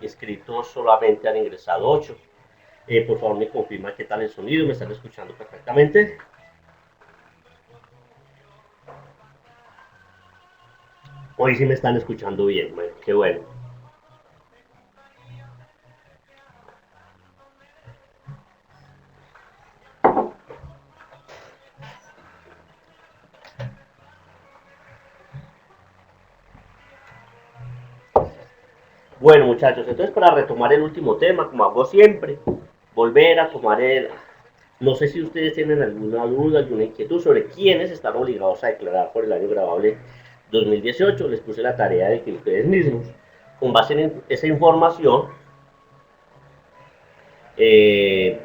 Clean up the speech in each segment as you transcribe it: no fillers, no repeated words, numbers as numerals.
inscritos solamente han ingresado 8. Por favor, me confirma qué tal el sonido, me están escuchando perfectamente. Hoy sí me están escuchando bien, bueno, qué bueno. Bueno, muchachos, entonces para retomar el último tema, como hago siempre, volver a tomar el... No sé si ustedes tienen alguna duda, alguna inquietud sobre quiénes están obligados a declarar por el año grabable 2018. Les puse la tarea de que ustedes mismos, con base en esa información, eh,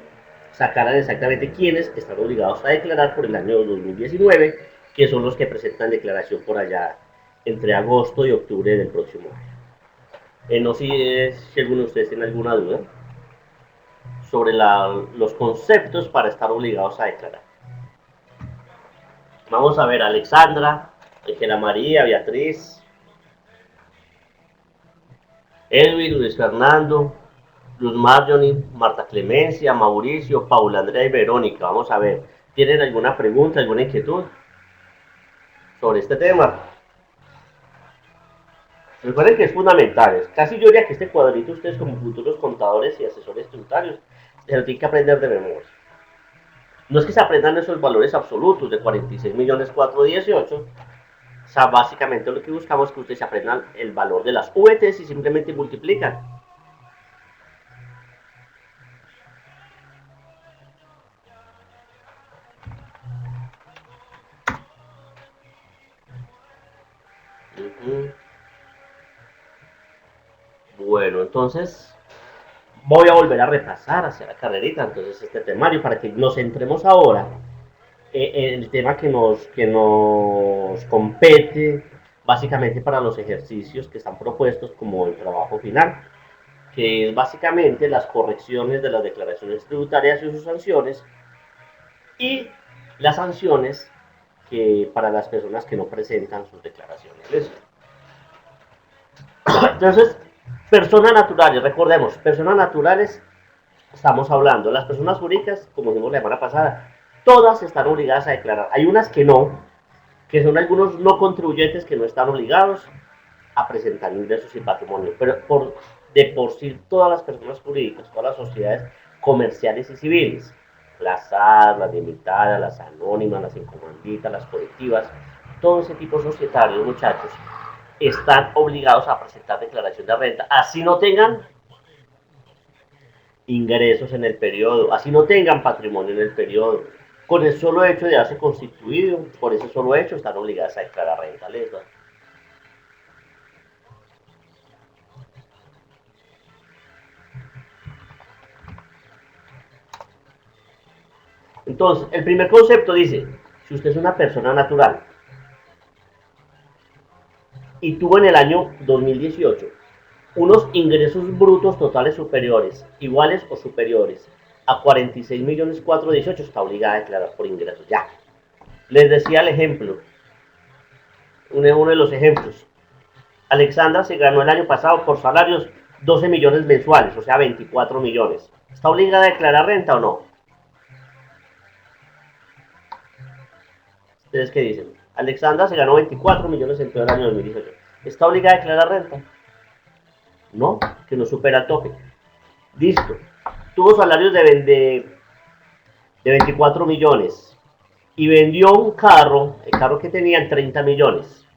sacaran exactamente quiénes están obligados a declarar por el año 2019, que son los que presentan declaración por allá entre agosto y octubre del próximo año. No sé si alguno de ustedes tiene alguna duda sobre los conceptos para estar obligados a declarar. Vamos a ver, Alexandra, Ángela María, Beatriz, Edwin, Luis Fernando, Luz Marjorie, Marta Clemencia, Mauricio, Paula Andrea y Verónica. Vamos a ver, ¿tienen alguna pregunta, alguna inquietud sobre este tema? Recuerden que es fundamental. Casi yo diría que este cuadrito ustedes como futuros contadores y asesores tributarios se lo tienen que aprender de memoria. No es que se aprendan esos valores absolutos de 46 millones 418. O sea, básicamente lo que buscamos es que ustedes aprendan el valor de las VTs y simplemente multiplican. Bueno, entonces voy a volver a repasar hacia la carrerita, entonces este temario, para que nos centremos ahora en el tema que nos compete básicamente para los ejercicios que están propuestos como el trabajo final, que es básicamente las correcciones de las declaraciones tributarias y sus sanciones, y las sanciones que para las personas que no presentan sus declaraciones. ¿Listo? Entonces, personas naturales, recordemos, personas naturales, estamos hablando, las personas jurídicas, como dijimos la semana pasada, todas están obligadas a declarar. Hay unas que no, que son algunos no contribuyentes que no están obligados a presentar ingresos y patrimonio, pero de por sí todas las personas jurídicas, todas las sociedades comerciales y civiles, las SAS, las limitadas, las anónimas, las incomanditas, las colectivas, todo ese tipo societario, muchachos, están obligados a presentar declaración de renta, así no tengan ingresos en el periodo, así no tengan patrimonio en el periodo. Con el solo hecho de haberse constituido, por ese solo hecho, están obligadas a declarar renta. ¿Listo? Entonces, el primer concepto dice, si usted es una persona natural y tuvo en el año 2018 unos ingresos brutos totales superiores, iguales o superiores a 46 millones 418, está obligada a declarar por ingresos. Ya. Les decía el ejemplo, uno de los ejemplos. Alexandra se ganó el año pasado por salarios 12 millones mensuales, o sea, 24 millones. ¿Está obligada a declarar renta o no? ¿Ustedes qué dicen? Alexandra se ganó 24 millones en todo el año 2018. ¿Está obligada a declarar renta? No, que no supera el tope. Listo. Tuvo salarios de 24 millones y vendió un carro, el carro que tenía en 30 millones.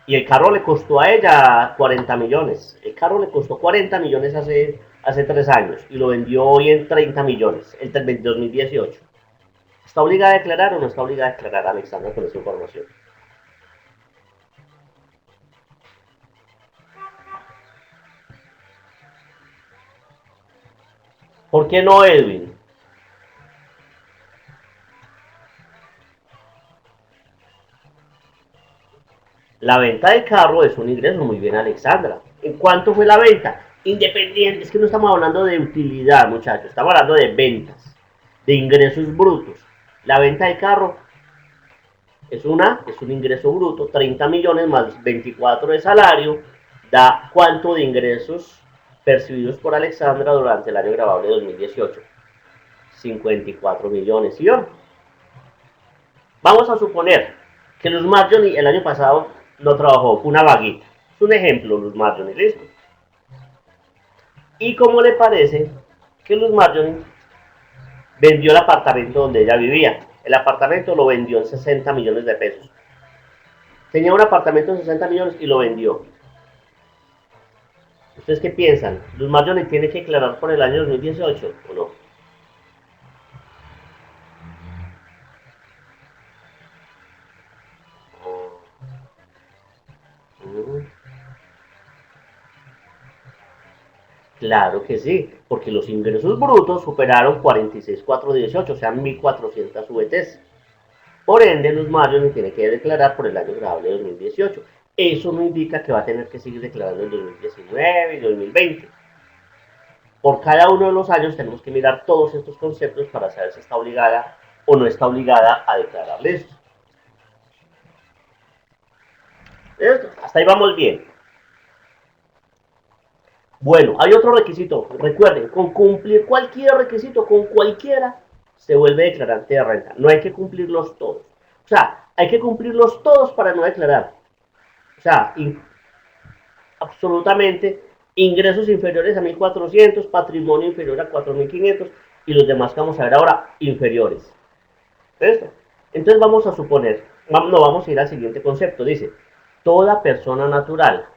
Y el carro le costó a ella 40 millones. El carro le costó 40 millones hace 3 años y lo vendió hoy en 30 millones, el 2018. ¿Está obligada a declarar o no está obligada a declarar, Alexandra, con esa información? ¿Por qué no, Edwin? La venta del carro es un ingreso, muy bien, Alexandra. ¿En cuánto fue la venta? Independiente, es que no estamos hablando de utilidad, muchachos, estamos hablando de ventas, de ingresos brutos. La venta del carro es un ingreso bruto, 30 millones más 24 de salario, da cuánto de ingresos percibidos por Alexandra durante el año grabable 2018. 54 millones, ¿sí? Vamos a suponer que Luz Marjorie el año pasado no trabajó, fue una vaguita. Es un ejemplo, Luz Marjorie, ¿listo? ¿Y cómo le parece que Luz Marjorie vendió el apartamento donde ella vivía? El apartamento lo vendió en 60 millones de pesos. Tenía un apartamento en 60 millones y lo vendió. ¿Ustedes qué piensan? ¿Luz Marjorie tiene que declarar por el año 2018 o no? Claro que sí, porque los ingresos brutos superaron 46,418, o sea, 1.400 VTs. Por ende, Luz Marjorie tiene que declarar por el año grabable de 2018. Eso no indica que va a tener que seguir declarando en 2019 y 2020. Por cada uno de los años tenemos que mirar todos estos conceptos para saber si está obligada o no está obligada a declararles. ¿Listo? Hasta ahí vamos bien. Bueno, hay otro requisito. Recuerden, con cumplir cualquier requisito, con cualquiera, se vuelve declarante de renta. No hay que cumplirlos todos. O sea, hay que cumplirlos todos para no declarar. O sea, absolutamente ingresos inferiores a 1.400, patrimonio inferior a 4.500 y los demás que vamos a ver ahora inferiores. ¿Listo? Entonces vamos a suponer, no vamos a ir al siguiente concepto. Dice, toda persona natural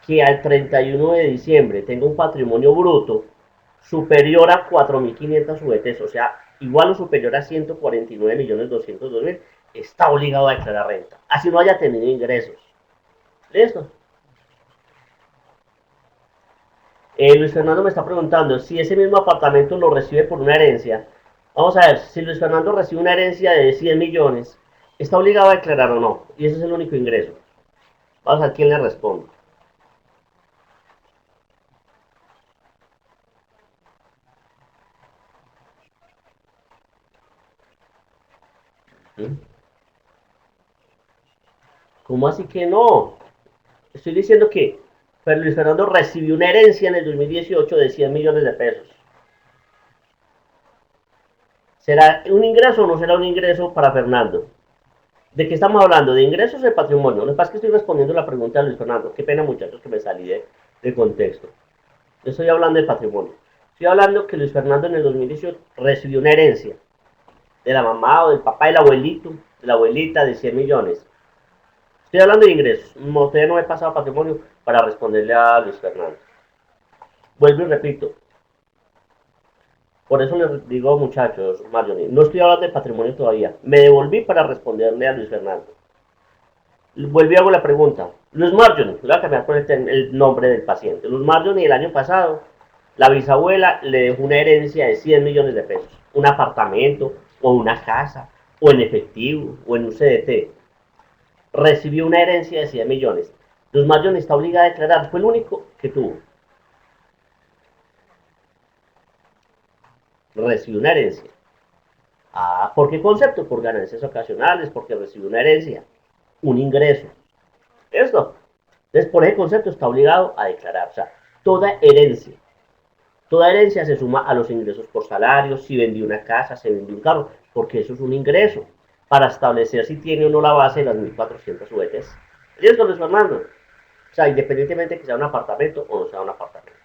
que al 31 de diciembre tenga un patrimonio bruto superior a 4.500 VTs, o sea, igual o superior a 149.202.000, está obligado a declarar renta, así no haya tenido ingresos. ¿Listo? Luis Fernando me está preguntando si ese mismo apartamento lo recibe por una herencia. Vamos a ver, si Luis Fernando recibe una herencia de 100 millones, ¿está obligado a declarar o no? Y ese es el único ingreso. Vamos a ver quién le responde. ¿Sí? ¿Cómo así que no? Estoy diciendo que Luis Fernando recibió una herencia en el 2018 de 100 millones de pesos. ¿Será un ingreso o no será un ingreso para Fernando? ¿De qué estamos hablando? ¿De ingresos o de patrimonio? Lo que pasa es que estoy respondiendo la pregunta de Luis Fernando. Qué pena, muchachos, que me salí de contexto. Yo estoy hablando de patrimonio. Estoy hablando que Luis Fernando en el 2018 recibió una herencia de la mamá o del papá del abuelito, de la abuelita de 100 millones. Estoy hablando de ingresos. Todavía no he pasado a patrimonio para responderle a Luis Fernando. Vuelvo y repito. Por eso les digo, muchachos, Marjorie, no estoy hablando de patrimonio todavía. Me devolví para responderle a Luis Fernando. Vuelvo y hago la pregunta. Luz Marjorie, voy a cambiar por el nombre del paciente. Luz Marjorie, el año pasado, la bisabuela le dejó una herencia de 100 millones de pesos. Un apartamento, o una casa, o en efectivo, o en un CDT. Recibió una herencia de 100 millones. Luz Marjorie está obligada a declarar. Fue el único que tuvo. Recibió una herencia. Ah, ¿por qué concepto? Por ganancias ocasionales, porque recibió una herencia, un ingreso. ¿Esto? Entonces, por ese concepto está obligado a declarar. O sea, toda herencia se suma a los ingresos por salario, si vendió una casa, se vendió un carro, porque eso es un ingreso para establecer si tiene o no la base de las 1.400 VTs. ¿Listo, Luis Fernando? O sea, independientemente de que sea un apartamento o no sea un apartamento.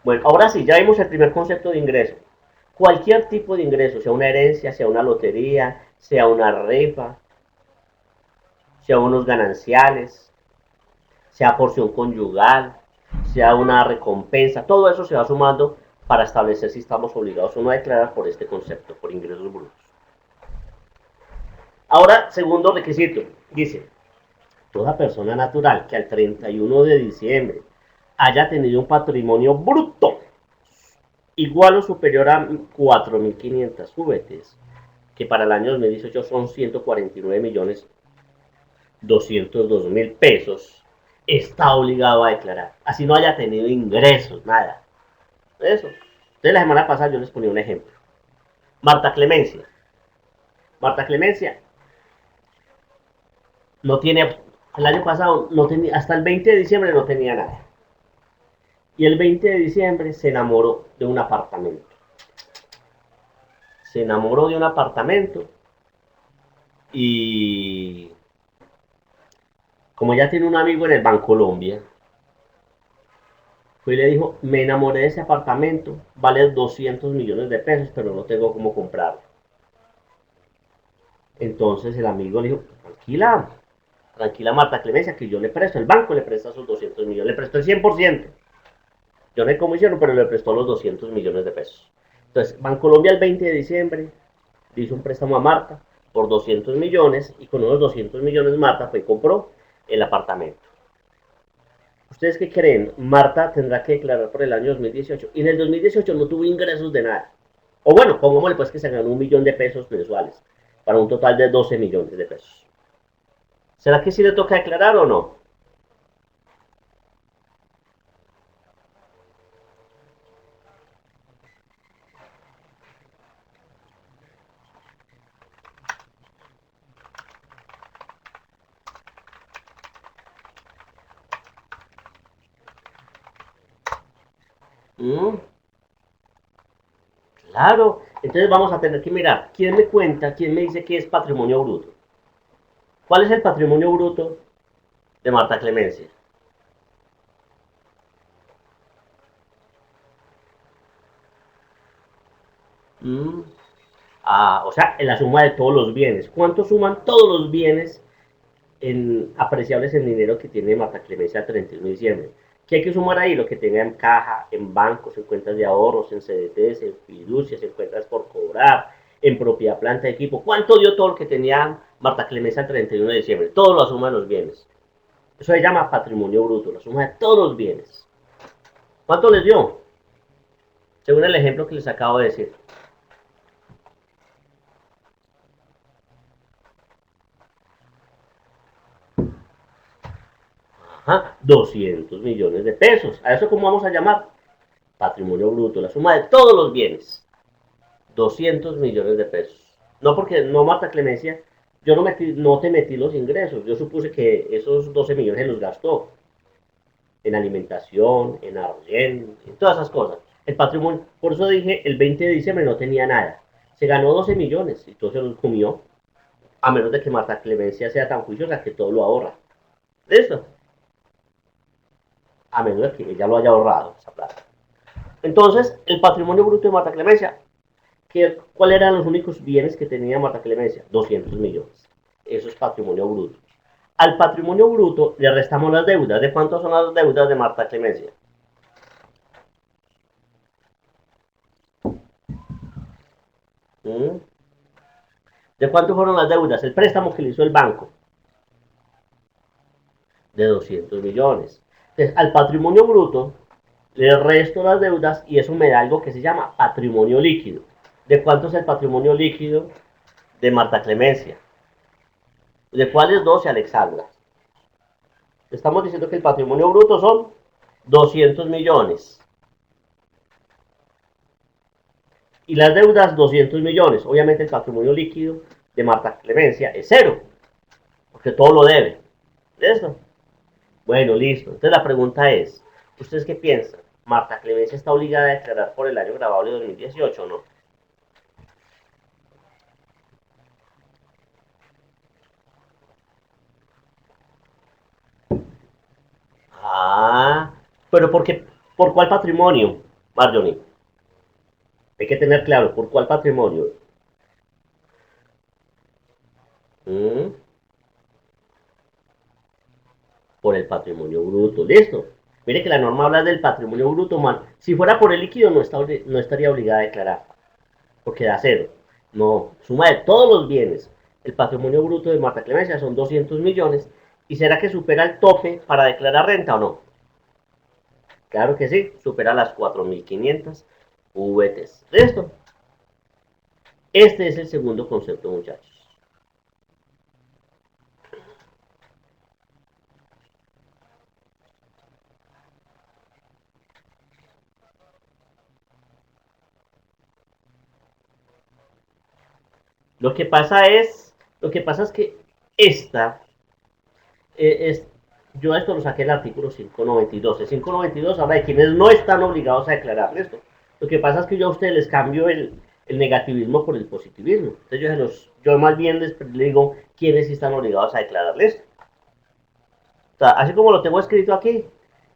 Bueno, ahora sí, ya vimos el primer concepto de ingreso. Cualquier tipo de ingreso, sea una herencia, sea una lotería, sea una rifa, sea unos gananciales, sea porción conyugal, sea una recompensa, todo eso se va sumando para establecer si estamos obligados o no a declarar por este concepto, por ingresos brutos. Ahora, segundo requisito, dice, toda persona natural que al 31 de diciembre haya tenido un patrimonio bruto igual o superior a 4.500 VTs, que para el año 2018 son 149.202.000 pesos, está obligado a declarar. Así no haya tenido ingresos, nada. Eso. Entonces Entonces la semana pasada yo les ponía un ejemplo. Marta Clemencia. Marta Clemencia no tiene, el año pasado no tenía, hasta el 20 de diciembre no tenía nada. Y el 20 de diciembre se enamoró de un apartamento. Se enamoró de un apartamento y como ya tiene un amigo en el Bancolombia, fue y le dijo, me enamoré de ese apartamento, vale 200 millones de pesos, pero no tengo cómo comprarlo. Entonces el amigo le dijo, tranquila, tranquila Marta Clemencia, que yo le presto, el banco le presta sus 200 millones, le prestó el 100%. Yo no sé cómo hicieron, pero le prestó los 200 millones de pesos. Entonces, Bancolombia el 20 de diciembre hizo un préstamo a Marta por 200 millones y con unos 200 millones Marta fue y compró el apartamento. ¿Ustedes qué creen? Marta tendrá que declarar por el año 2018 y en el 2018 no tuvo ingresos de nada. O bueno, pongámosle pues que se ganó 1 millón de pesos mensuales para un total de 12 millones de pesos. ¿Será que sí le toca declarar o no? ¿Mm? Claro. Entonces vamos a tener que mirar quién me cuenta, quién me dice que es patrimonio bruto. ¿Cuál es el patrimonio bruto de Marta Clemencia? Mm. O sea, en la suma de todos los bienes. ¿Cuánto suman todos los bienes apreciables en dinero que tiene Marta Clemencia al 31 de diciembre? ¿Qué hay que sumar ahí? Lo que tenga en caja, en bancos, en cuentas de ahorros, en CDTs, en fiducias, en cuentas por cobrar, en propiedad, planta, equipo. ¿Cuánto dio todo lo que tenía Marta Clemencia al 31 de diciembre? Todo lo suma los bienes. Eso se llama patrimonio bruto, la suma de todos los bienes. ¿Cuánto les dio? Según el ejemplo que les acabo de decir. Ajá, 200 millones de pesos. ¿A eso cómo vamos a llamar? Patrimonio bruto, la suma de todos los bienes. 200 millones de pesos. No porque no Marta Clemencia, yo no te metí los ingresos. Yo supuse que esos 12 millones se los gastó en alimentación, en arriendo, en todas esas cosas. El patrimonio, por eso dije, el 20 de diciembre no tenía nada. Se ganó 12 millones y todo se los comió. A menos de que Marta Clemencia sea tan juiciosa que todo lo ahorra. ¿Listo? A menos de que ella lo haya ahorrado, esa plata. Entonces, el patrimonio bruto de Marta Clemencia, ¿cuáles eran los únicos bienes que tenía Marta Clemencia? 200 millones. Eso es patrimonio bruto. Al patrimonio bruto le restamos las deudas. ¿De cuánto son las deudas de Marta Clemencia? ¿Mm? ¿De cuánto fueron las deudas? El préstamo que le hizo el banco. De 200 millones. Entonces, al patrimonio bruto le resto las deudas y eso me da algo que se llama patrimonio líquido. ¿De cuánto es el patrimonio líquido de Marta Clemencia? ¿De cuáles 12, Alexandra? Estamos diciendo que el patrimonio bruto son 200 millones. Y las deudas 200 millones. Obviamente el patrimonio líquido de Marta Clemencia es cero, porque todo lo debe. ¿Listo? Bueno, listo. Entonces la pregunta es, ¿ustedes qué piensan? ¿Marta Clemencia está obligada a declarar por el año grabable de 2018 o no? Ah, pero ¿por cuál patrimonio, Marjorie? Hay que tener claro, ¿por cuál patrimonio? ¿Mm? Por el patrimonio bruto. ¿Listo? Mire que la norma habla del patrimonio bruto humano. Si fuera por el líquido, no estaría obligada a declarar, porque da cero. No, suma de todos los bienes. El patrimonio bruto de Marta Clemencia son 200 millones. ¿Y será que supera el tope para declarar renta o no? Claro que sí, supera las 4.500 VTs. ¿Listo? Este es el segundo concepto, muchachos. Lo que pasa es que esta es, yo esto lo saqué del artículo 592. El 592 habla de quienes no están obligados a declarar esto. Lo que pasa es que yo a ustedes les cambio el negativismo por el positivismo. Entonces yo más bien les digo quienes sí están obligados a declarar esto. O sea, así como lo tengo escrito aquí,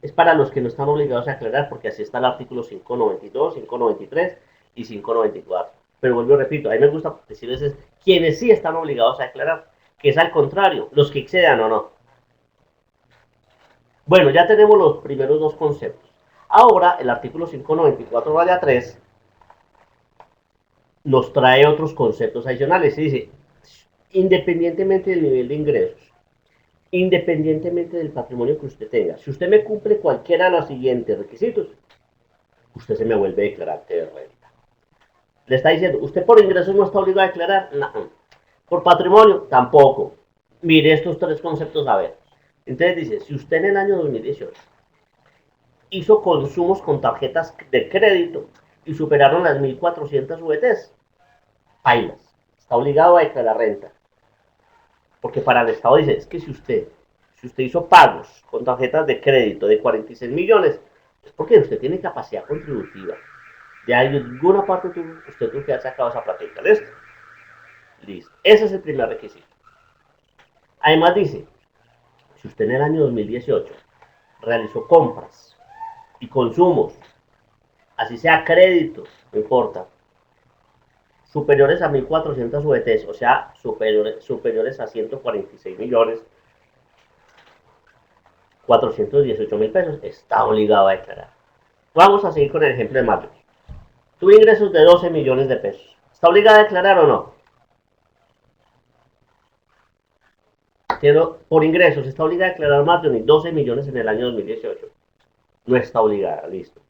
es para los que no están obligados a aclarar, porque así está el artículo 592, 593 y 594. Pero vuelvo y repito, a mí me gusta decirles es quienes sí están obligados a declarar, que es al contrario, los que excedan o no. Bueno, ya tenemos los primeros dos conceptos. Ahora, el artículo 594 raya 3 nos trae otros conceptos adicionales. Y dice, independientemente del nivel de ingresos, independientemente del patrimonio que usted tenga, si usted me cumple cualquiera de los siguientes requisitos, usted se me vuelve declarante de renta. Le está diciendo, usted por ingresos no está obligado a declarar, no. Por patrimonio, tampoco. Mire estos tres conceptos a ver. Entonces dice, si usted en el año 2018 hizo consumos con tarjetas de crédito y superaron las 1.400 VTs, pailas, está obligado a declarar renta. Porque para el Estado dice, es que si usted hizo pagos con tarjetas de crédito de 46 millones, es porque usted tiene capacidad contributiva. De alguna parte usted tuvo que haber sacado esa plática. ¿Listo? Listo. Ese es el primer requisito. Además dice, si usted en el año 2018 realizó compras y consumos, así sea crédito, no importa, superiores a 1.400 VTs, o sea, superiores a 146 millones 418 mil pesos, está obligado a declarar. Vamos a seguir con el ejemplo de Mario. Tuve ingresos de 12 millones de pesos. ¿Está obligado a declarar o no? Por ingresos, está obligada a declarar Marjorie 12 millones en el año 2018. No está obligada, listo.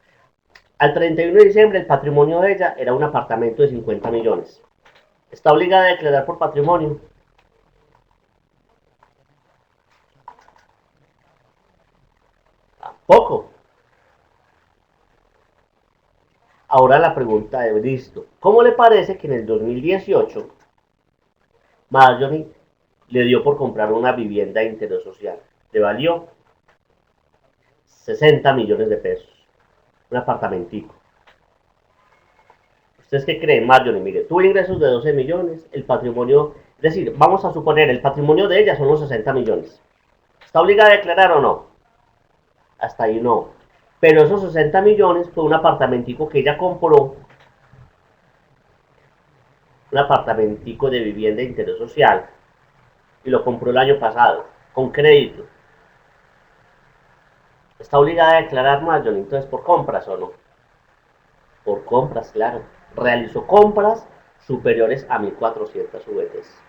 Al 31 de diciembre, el patrimonio de ella era un apartamento de 50 millones. ¿Está obligada a declarar por patrimonio? Tampoco. Ahora la pregunta es, listo, ¿cómo le parece que en el 2018 Marjorie le dio por comprar una vivienda de interés social? Le valió 60 millones de pesos. Un apartamentico. ¿Ustedes qué creen, Marjorie? Mire, tuvo ingresos de 12 millones, el patrimonio, es decir, vamos a suponer, el patrimonio de ella son los 60 millones. ¿Está obligada a declarar o no? Hasta ahí no. Pero esos 60 millones fue un apartamentico que ella compró, un apartamentico de vivienda de interés social, y lo compró el año pasado, con crédito. ¿Está obligada a declarar Marjorie entonces por compras o no? Por compras, claro. Realizó compras superiores a 1.400 VTs.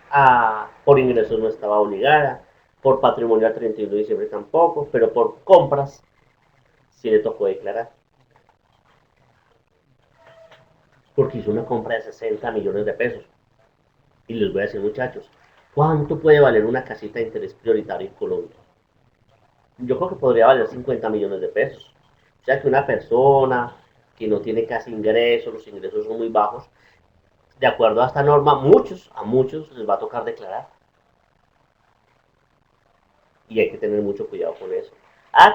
Por ingresos no estaba obligada, por patrimonio al 31 de diciembre tampoco, pero por compras sí le tocó declarar. Porque hizo una compra de 60 millones de pesos. Y les voy a decir, muchachos, ¿cuánto puede valer una casita de interés prioritario en Colombia? Yo creo que podría valer 50 millones de pesos. O sea que una persona que no tiene casi ingresos, los ingresos son muy bajos, de acuerdo a esta norma, a muchos les va a tocar declarar. Y hay que tener mucho cuidado con eso.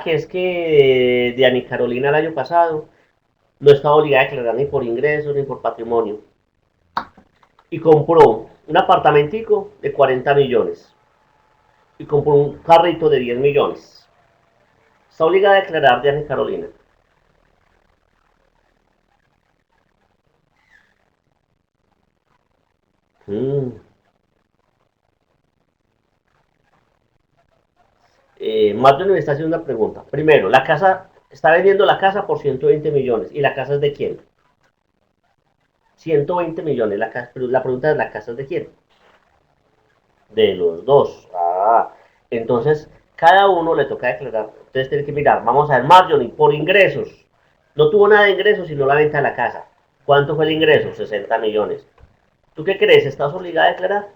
Que es que Diana Carolina el año pasado no estaba obligada a declarar ni por ingresos ni por patrimonio. Y compró un apartamentico de 40 millones. Y compró un carrito de 10 millones. Está obligada a declarar Diana Carolina. Mm. Marjorie me está haciendo una pregunta. Primero, la casa, está vendiendo la casa por 120 millones. ¿Y la casa es de quién? 120 millones. Pero la pregunta es, ¿la casa es de quién? De los dos. Entonces, cada uno le toca declarar. Entonces, tiene que mirar. Vamos a ver, Marjorie, por ingresos. No tuvo nada de ingresos, sino la venta de la casa. ¿Cuánto fue el ingreso? 60 millones. ¿Tú qué crees? ¿Estás obligada a declarar?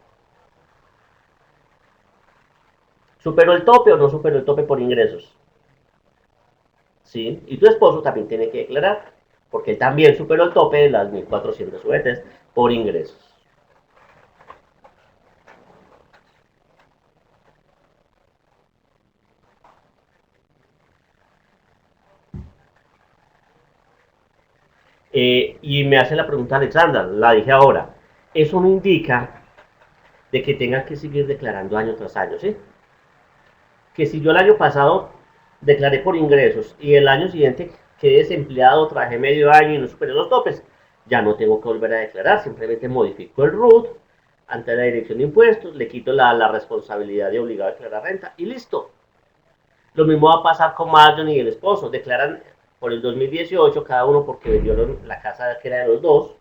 ¿Superó el tope o no superó el tope por ingresos? ¿Sí? Y tu esposo también tiene que declarar, porque él también superó el tope de las 1.400 VTs por ingresos. Y me hace la pregunta Alexandra, la dije ahora, eso no indica de que tengan que seguir declarando año tras año, ¿sí? Que si yo el año pasado declaré por ingresos y el año siguiente quedé desempleado, trabajé medio año y no superé los topes, ya no tengo que volver a declarar, simplemente modifico el RUT ante la dirección de impuestos, le quito la responsabilidad de obligado a declarar renta y listo. Lo mismo va a pasar con Marjorie y el esposo, declaran por el 2018 cada uno porque vendieron la casa que era de los dos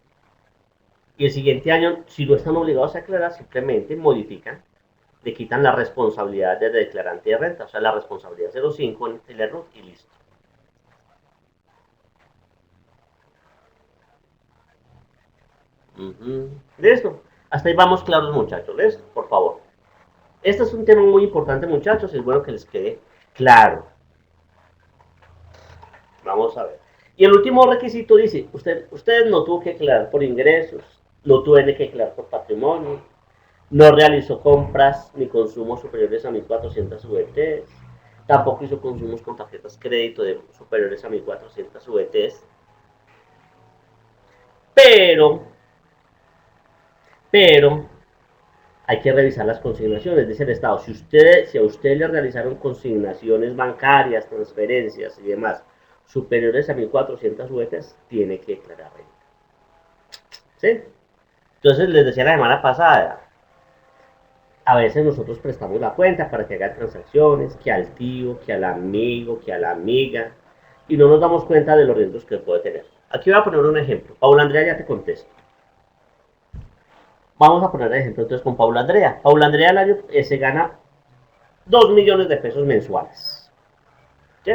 y el siguiente año, si no están obligados a declarar, simplemente modifican, le quitan la responsabilidad del declarante de renta, o sea, la responsabilidad 05 en el RUT y listo. Listo. Hasta ahí vamos claros, muchachos. ¿Listo? Por favor. Este es un tema muy importante, muchachos. Es bueno que les quede claro. Vamos a ver. Y el último requisito dice, usted no tuvo que declarar por ingresos, no tuvo que declarar por patrimonio, no realizó compras ni consumos superiores a 1.400 VTs, tampoco hizo consumos con tarjetas crédito de superiores a 1.400 VTs, pero, pero, hay que revisar las consignaciones, dice el Estado. Si a usted le realizaron consignaciones bancarias, transferencias y demás superiores a 1.400 VTs, tiene que declarar renta. ¿Sí? Entonces les decía la semana pasada, a veces nosotros prestamos la cuenta para que haga transacciones, que al tío, que al amigo, que a la amiga, y no nos damos cuenta de los riesgos que puede tener. Aquí voy a poner un ejemplo. Paula Andrea ya te contesto. Vamos a poner el ejemplo entonces con Paula Andrea. Paula Andrea al año se gana 2 millones de pesos mensuales. ¿Sí?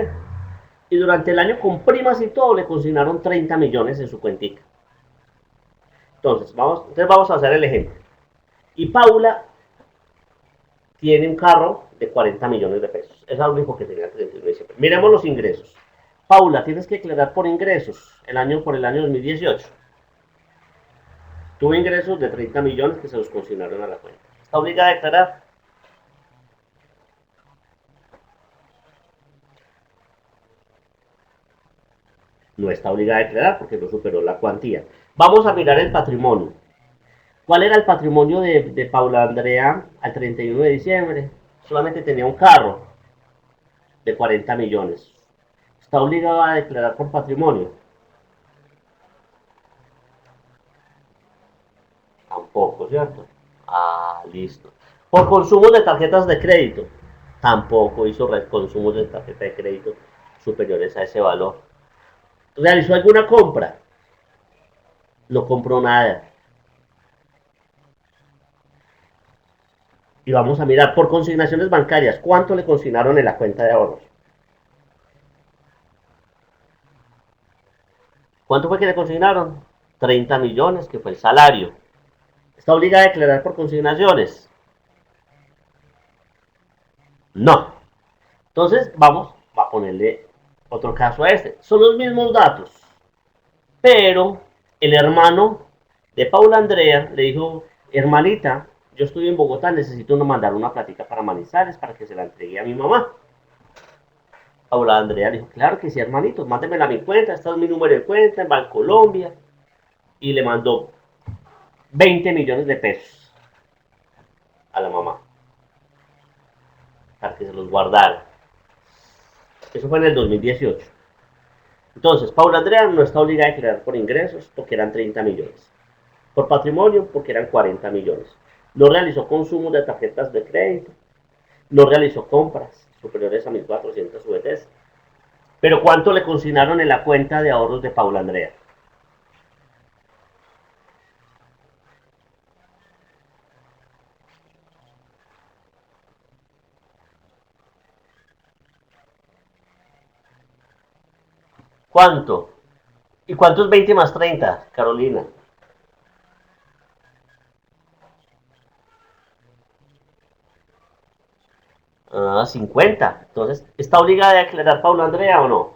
Y durante el año con primas y todo le consignaron 30 millones en su cuentica. Entonces vamos a hacer el ejemplo. Y Paula tiene un carro de 40 millones de pesos. Eso es lo único que tenía el 31 de diciembre. Miremos los ingresos. Paula, tienes que declarar por ingresos por el año 2018. Tuvo ingresos de 30 millones que se los consignaron a la cuenta. ¿Está obligada a declarar? No está obligada a declarar porque no superó la cuantía. Vamos a mirar el patrimonio. ¿Cuál era el patrimonio de Paula Andrea al 31 de diciembre? Solamente tenía un carro de 40 millones. ¿Está obligado a declarar por patrimonio? Tampoco, ¿cierto? Ah, listo. Por consumos de tarjetas de crédito. Tampoco hizo consumos de tarjeta de crédito superiores a ese valor. ¿Realizó alguna compra? No compró nada. Y vamos a mirar por consignaciones bancarias. ¿Cuánto le consignaron en la cuenta de ahorros? ¿Cuánto fue que le consignaron? 30 millones, que fue el salario. ¿Está obligada a declarar por consignaciones? No. Entonces, vamos a ponerle otro caso a este. Son los mismos datos, pero el hermano de Paula Andrea le dijo, hermanita, yo estoy en Bogotá, necesito mandar una plática para Manizales para que se la entregue a mi mamá. Paula Andrea le dijo, claro que sí, hermanito, mándemela a mi cuenta, este es mi número de cuenta en Bancolombia. Y le mandó 20 millones de pesos a la mamá para que se los guardara. Eso fue en el 2018. Entonces, Paula Andrea no está obligada a declarar por ingresos porque eran 30 millones. Por patrimonio porque eran 40 millones. No realizó consumos de tarjetas de crédito. No realizó compras superiores a 1.400 VTs. Pero ¿cuánto le consignaron en la cuenta de ahorros de Paula Andrea? ¿Cuánto? ¿Y cuánto es 20 más 30, Carolina? 50. Entonces, ¿está obligada a declarar Paula Andrea o no?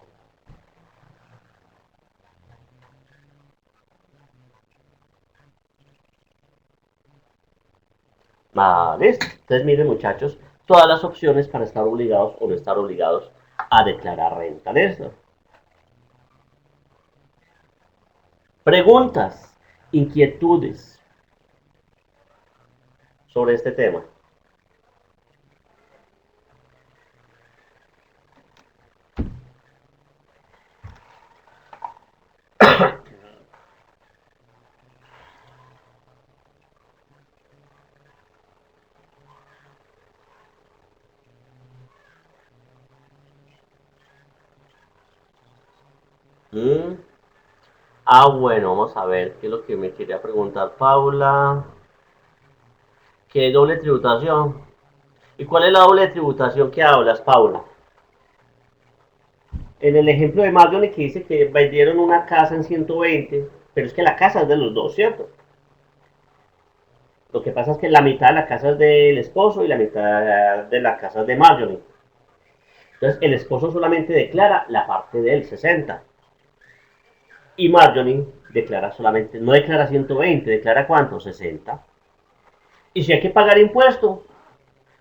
Listo. Entonces, miren, muchachos, todas las opciones para estar obligados o no estar obligados a declarar renta. ¿Listo? Preguntas, inquietudes sobre este tema. ¿Mm? Bueno, vamos a ver qué es lo que me quería preguntar Paula. ¿Qué es doble tributación? ¿Y cuál es la doble tributación que hablas, Paula? En el ejemplo de Marjorie que dice que vendieron una casa en 120, pero es que la casa es de los dos, ¿cierto? Lo que pasa es que la mitad de la casa es del esposo y la mitad de la casa es de Marjorie. Entonces el esposo solamente declara la parte del 60. Y Marjorie declara solamente, no declara 120, declara ¿cuánto? 60. Y si hay que pagar impuesto,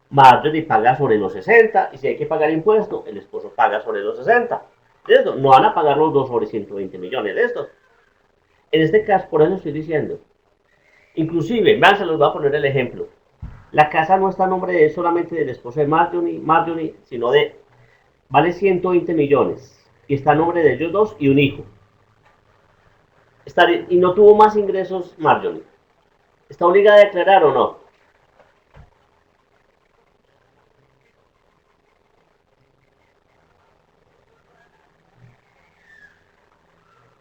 Marjorie paga sobre los 60. Y si hay que pagar impuesto, el esposo paga sobre los 60. ¿Listo? No van a pagar los dos sobre 120 millones de estos. En este caso, por eso estoy diciendo. Inclusive, vean, se los voy a poner el ejemplo. La casa no está a nombre de, solamente del esposo de Marjorie, sino de, vale 120 millones. Y está a nombre de ellos dos y un hijo. Y no tuvo más ingresos Marjorie. ¿Está obligada a declarar o no?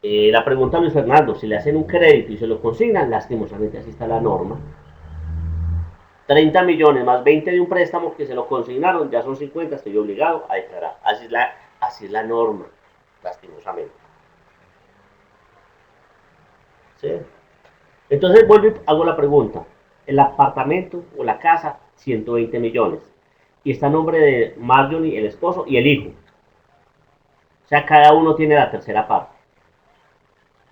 La pregunta a Luis Fernando, si le hacen un crédito y se lo consignan, lastimosamente así está la norma. 30 millones más 20 de un préstamo que se lo consignaron, ya son 50, estoy obligado a declarar. Así es la norma, lastimosamente. ¿Sí? Entonces vuelvo y hago la pregunta. El apartamento o la casa, 120 millones. Y está a nombre de Marjorie, el esposo, y el hijo. O sea, cada uno tiene la tercera parte.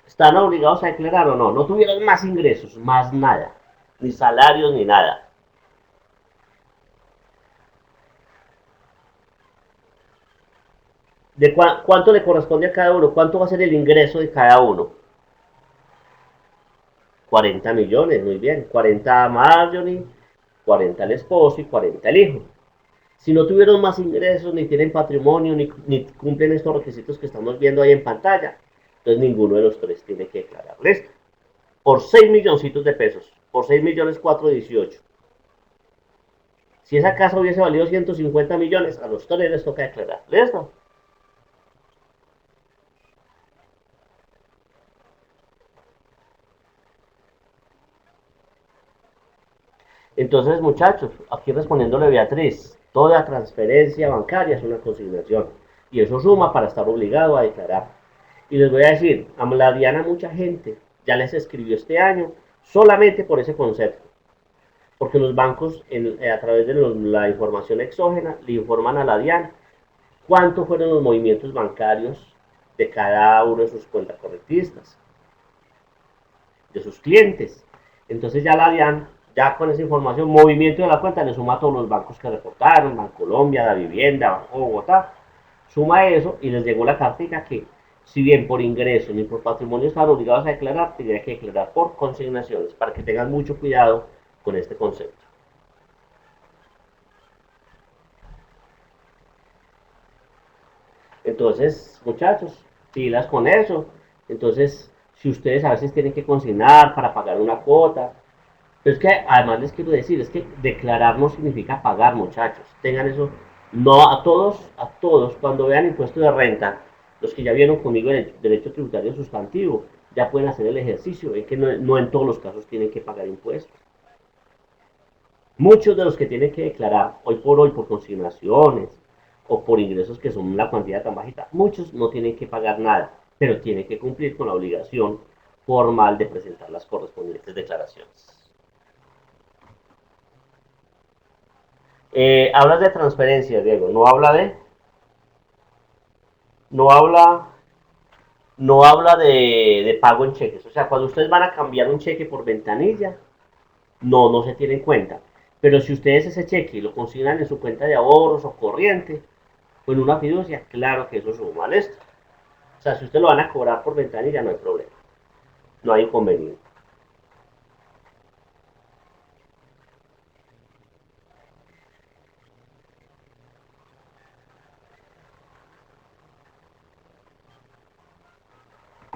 ¿Están obligados a declarar o no? No tuvieron más ingresos, más nada. Ni salarios, ni nada. ¿De cuánto le corresponde a cada uno? ¿Cuánto va a ser el ingreso de cada uno? 40 millones, muy bien. 40 a Marjorie, 40 al esposo y 40 al hijo. Si no tuvieron más ingresos, ni tienen patrimonio, ni cumplen estos requisitos que estamos viendo ahí en pantalla, entonces ninguno de los tres tiene que declarar esto. Por 6 milloncitos de pesos, por 6 millones 418. Si esa casa hubiese valido 150 millones, a los tres les toca declarar. ¿Listo? Entonces, muchachos, aquí respondiéndole a Beatriz, toda transferencia bancaria es una consignación y eso suma para estar obligado a declarar. Y les voy a decir, a la Diana mucha gente ya les escribió este año solamente por ese concepto, porque los bancos a través de la información exógena le informan a la DIAN cuánto fueron los movimientos bancarios de cada uno de sus cuentas correntistas, de sus clientes. Entonces ya la DIAN, ya con esa información, movimiento de la cuenta, le suma a todos los bancos que reportaron, Bancolombia, La Vivienda, Banco Bogotá, suma eso y les llegó la cartica que si bien por ingreso ni por patrimonio están obligados a declarar, tendría que declarar por consignaciones, para que tengan mucho cuidado con este concepto. Entonces, muchachos, pilas con eso. Entonces, si ustedes a veces tienen que consignar para pagar una cuota, pero es que además les quiero decir, es que declarar no significa pagar, muchachos. Tengan eso, no a todos, cuando vean impuesto de renta, los que ya vieron conmigo el derecho tributario sustantivo, ya pueden hacer el ejercicio, es que no en todos los casos tienen que pagar impuestos. Muchos de los que tienen que declarar hoy por consignaciones o por ingresos que son una cuantía tan bajita, muchos no tienen que pagar nada, pero tienen que cumplir con la obligación formal de presentar las correspondientes declaraciones. Hablas de transferencia, Diego, no habla, no habla de pago en cheques. O sea, cuando ustedes van a cambiar un cheque por ventanilla, no se tiene en cuenta. Pero si ustedes ese cheque lo consignan en su cuenta de ahorros o corriente, o en una fiducia, claro que eso suma esto. O sea, si ustedes lo van a cobrar por ventanilla, no hay problema. no hay inconveniente.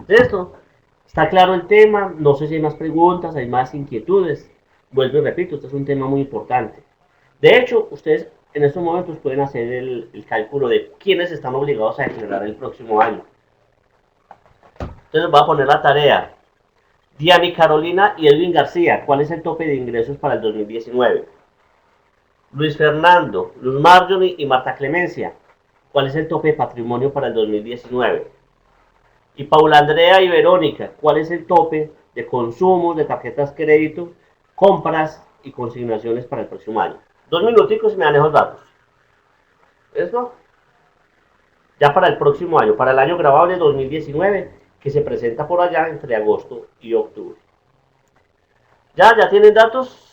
¿Listo? Está claro el tema, no sé si hay más preguntas, hay más inquietudes. Vuelvo y repito, este es un tema muy importante. De hecho, ustedes en estos momentos pueden hacer el cálculo de quiénes están obligados a declarar el próximo año. Entonces voy a poner la tarea. Diana Carolina y Edwin García, ¿cuál es el tope de ingresos para el 2019? Luis Fernando, Luz Marjorie y Marta Clemencia, ¿cuál es el tope de patrimonio para el 2019? Y Paula Andrea y Verónica, ¿cuál es el tope de consumos de tarjetas crédito, compras y consignaciones para el próximo año? 2 minuticos y me dan esos datos. ¿Esto? Ya para el próximo año, para el año grabable 2019, que se presenta por allá entre agosto y octubre. ¿Ya tienen datos?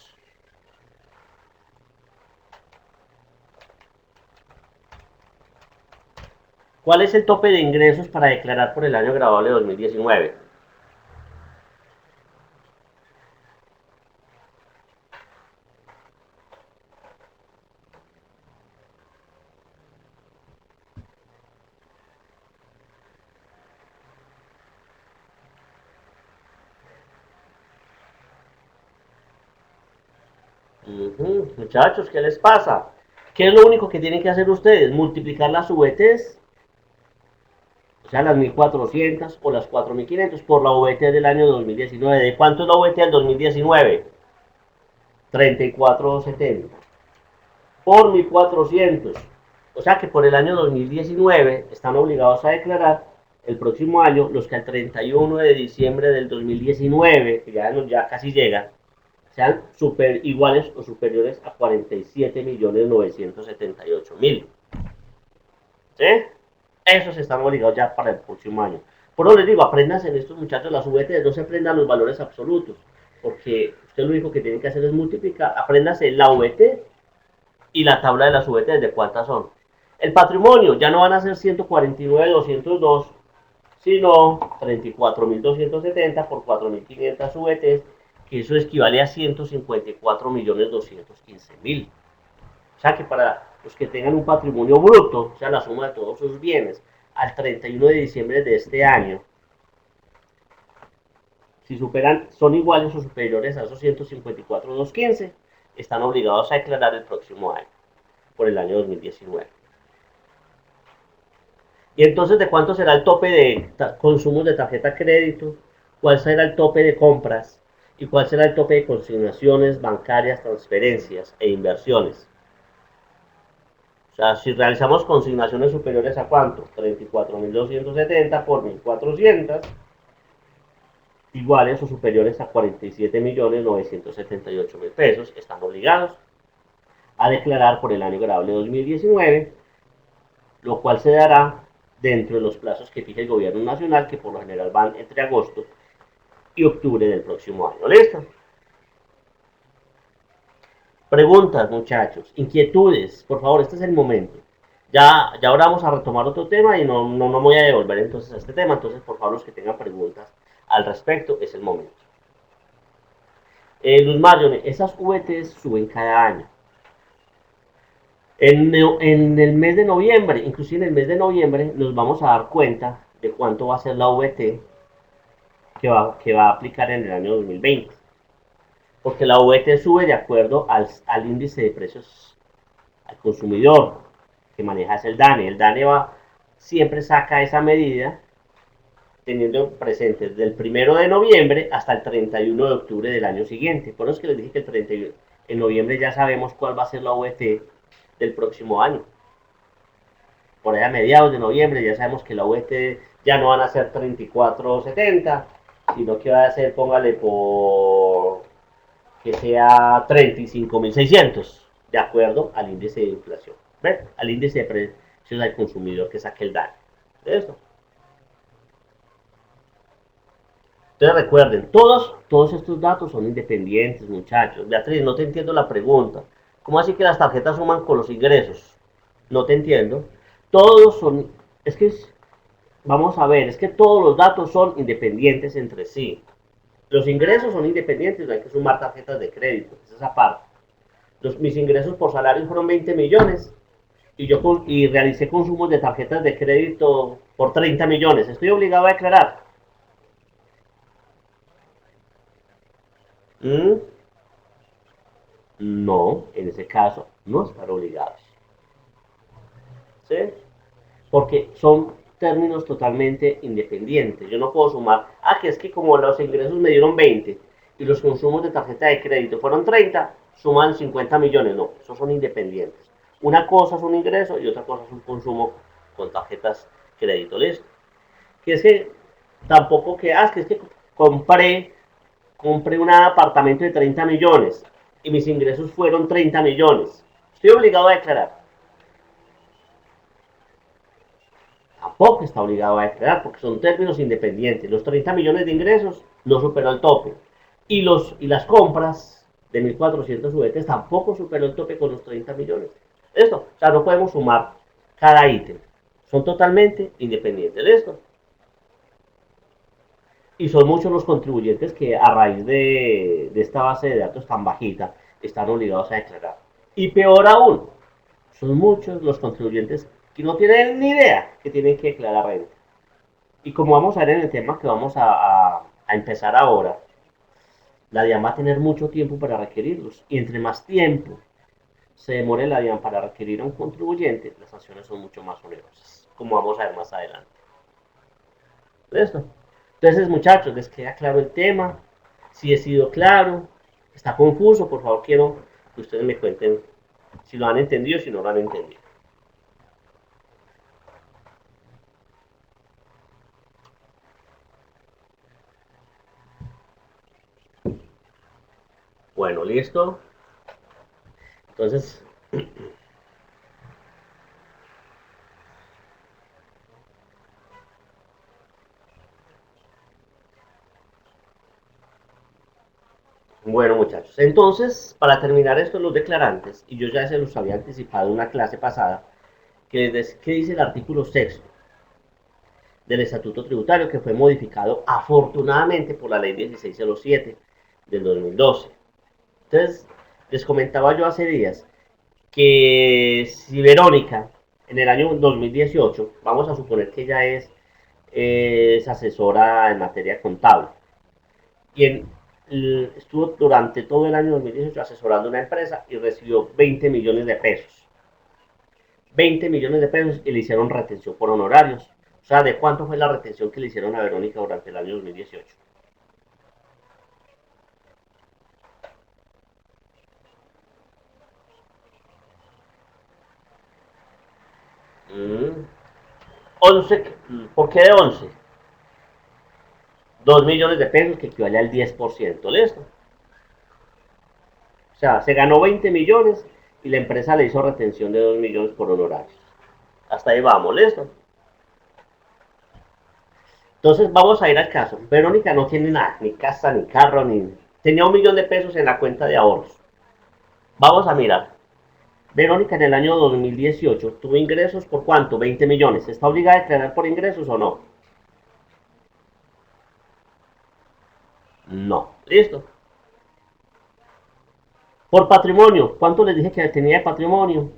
¿Cuál es el tope de ingresos para declarar por el año grabable 2019? Muchachos, ¿qué les pasa? ¿Qué es lo único que tienen que hacer ustedes? Multiplicar las VTs, o sea, las 1400 o las 4500 por la VT del año 2019. ¿De cuánto es la VT del 2019? 3470 por 1400. O sea que por el año 2019 están obligados a declarar el próximo año los que al 31 de diciembre del 2019, que ya casi llega, sean iguales o superiores a 47.978.000. ¿Sí? Esos están obligados ya para el próximo año. Por eso les digo, aprendan en estos muchachos las VT, no se aprendan los valores absolutos, porque usted lo único que tiene que hacer es multiplicar, apréndase la VT y la tabla de las VT de cuántas son. El patrimonio ya no van a ser 149.202, sino 34.270 por 4.500 VTs, que eso equivale a 154.215.000. O sea que para los que tengan un patrimonio bruto, o sea, la suma de todos sus bienes, al 31 de diciembre de este año, si superan, son iguales o superiores a esos 154.215, están obligados a declarar el próximo año, por el año 2019. Y entonces, ¿de cuánto será el tope de consumos de tarjeta de crédito? ¿Cuál será el tope de compras? ¿Y cuál será el tope de consignaciones bancarias, transferencias e inversiones? O sea, si realizamos consignaciones superiores a ¿cuánto? 34.270 por 1.400, iguales o superiores a 47.978.000 pesos, están obligados a declarar por el año grabable 2019, lo cual se dará dentro de los plazos que fija el gobierno nacional, que por lo general van entre agosto y octubre del próximo año. ¿Listo? Preguntas, muchachos, inquietudes, por favor, este es el momento. Ya ahora vamos a retomar otro tema y no me voy a devolver entonces a este tema, entonces por favor los que tengan preguntas al respecto es el momento. Luz Marjorie, esas VTs suben cada año. En el mes de noviembre, inclusive en el mes de noviembre, nos vamos a dar cuenta de cuánto va a ser la VT que va a aplicar en el año 2020. Porque la VT sube de acuerdo al índice de precios al consumidor que maneja el DANE. El DANE siempre saca esa medida teniendo presente desde el 1 de noviembre hasta el 31 de octubre del año siguiente. Por eso es que les dije que el 31 en noviembre ya sabemos cuál va a ser la VT del próximo año. Por allá a mediados de noviembre ya sabemos que la VT ya no van a ser 34.70, sino que va a ser, póngale por que sea 35.600, de acuerdo al índice de inflación, ¿ves? Al índice de precios al consumidor que saque el DANE. ¿Eso? Entonces recuerden, todos estos datos son independientes, muchachos. Beatriz, no te entiendo la pregunta. ¿Cómo así que las tarjetas suman con los ingresos? No te entiendo. Todos son, es que, vamos a ver, es que todos los datos son independientes entre sí. Los ingresos son independientes, no hay que sumar tarjetas de crédito, es esa parte. Mis ingresos por salario fueron 20 millones y realicé consumos de tarjetas de crédito por 30 millones. ¿Estoy obligado a declarar? ¿Mm? No, en ese caso no estar obligados. ¿Sí? Porque son términos totalmente independientes. Yo no puedo sumar, que es que como los ingresos me dieron 20 y los consumos de tarjeta de crédito fueron 30, suman 50 millones. No, esos son independientes. Una cosa es un ingreso y otra cosa es un consumo con tarjetas de crédito. ¿Listo? Que es que tampoco que es que compré un apartamento de 30 millones y mis ingresos fueron 30 millones. Estoy obligado a declarar. Tampoco está obligado a declarar porque son términos independientes. Los 30 millones de ingresos no superó el tope. Y las compras de 1.400 juguetes tampoco superó el tope con los 30 millones. Esto, o sea, no podemos sumar cada ítem. Son totalmente independientes de esto. Y son muchos los contribuyentes que a raíz de esta base de datos tan bajita están obligados a declarar. Y peor aún, son muchos los contribuyentes que no tienen ni idea que tienen que declarar renta. Y como vamos a ver en el tema que vamos a empezar ahora, la DIAN va a tener mucho tiempo para requerirlos. Y entre más tiempo se demore la DIAN para requerir a un contribuyente, las sanciones son mucho más onerosas, como vamos a ver más adelante. ¿Listo? Entonces, muchachos, ¿les queda claro el tema? Si he sido claro, está confuso, por favor, quiero que ustedes me cuenten si lo han entendido o si no lo han entendido. Bueno, listo. Entonces, bueno, muchachos, entonces, para terminar esto, los declarantes, y yo ya se los había anticipado en una clase pasada, que dice el artículo sexto del Estatuto Tributario, que fue modificado afortunadamente por la Ley 1607 del 2012. Entonces, les comentaba yo hace días que si Verónica, en el año 2018, vamos a suponer que ella es asesora en materia contable, y estuvo durante todo el año 2018 asesorando una empresa y recibió 20 millones de pesos. 20 millones de pesos y le hicieron retención por honorarios. O sea, ¿de cuánto fue la retención que le hicieron a Verónica durante el año 2018? Mm, 11, ¿por qué de 11? 2 millones de pesos que equivale al 10%, ¿listo? O sea, se ganó 20 millones y la empresa le hizo retención de 2 millones por honorarios. Hasta ahí vamos, ¿listo? Entonces vamos a ir al caso. Verónica no tiene nada, ni casa, ni carro, ni... Tenía 1 millón de pesos en la cuenta de ahorros. Vamos a mirar. Verónica en el año 2018 tuvo ingresos por ¿cuánto? 20 millones. ¿Está obligada a declarar por ingresos o no? No. ¿Listo? Por patrimonio. ¿Cuánto les dije que tenía de patrimonio?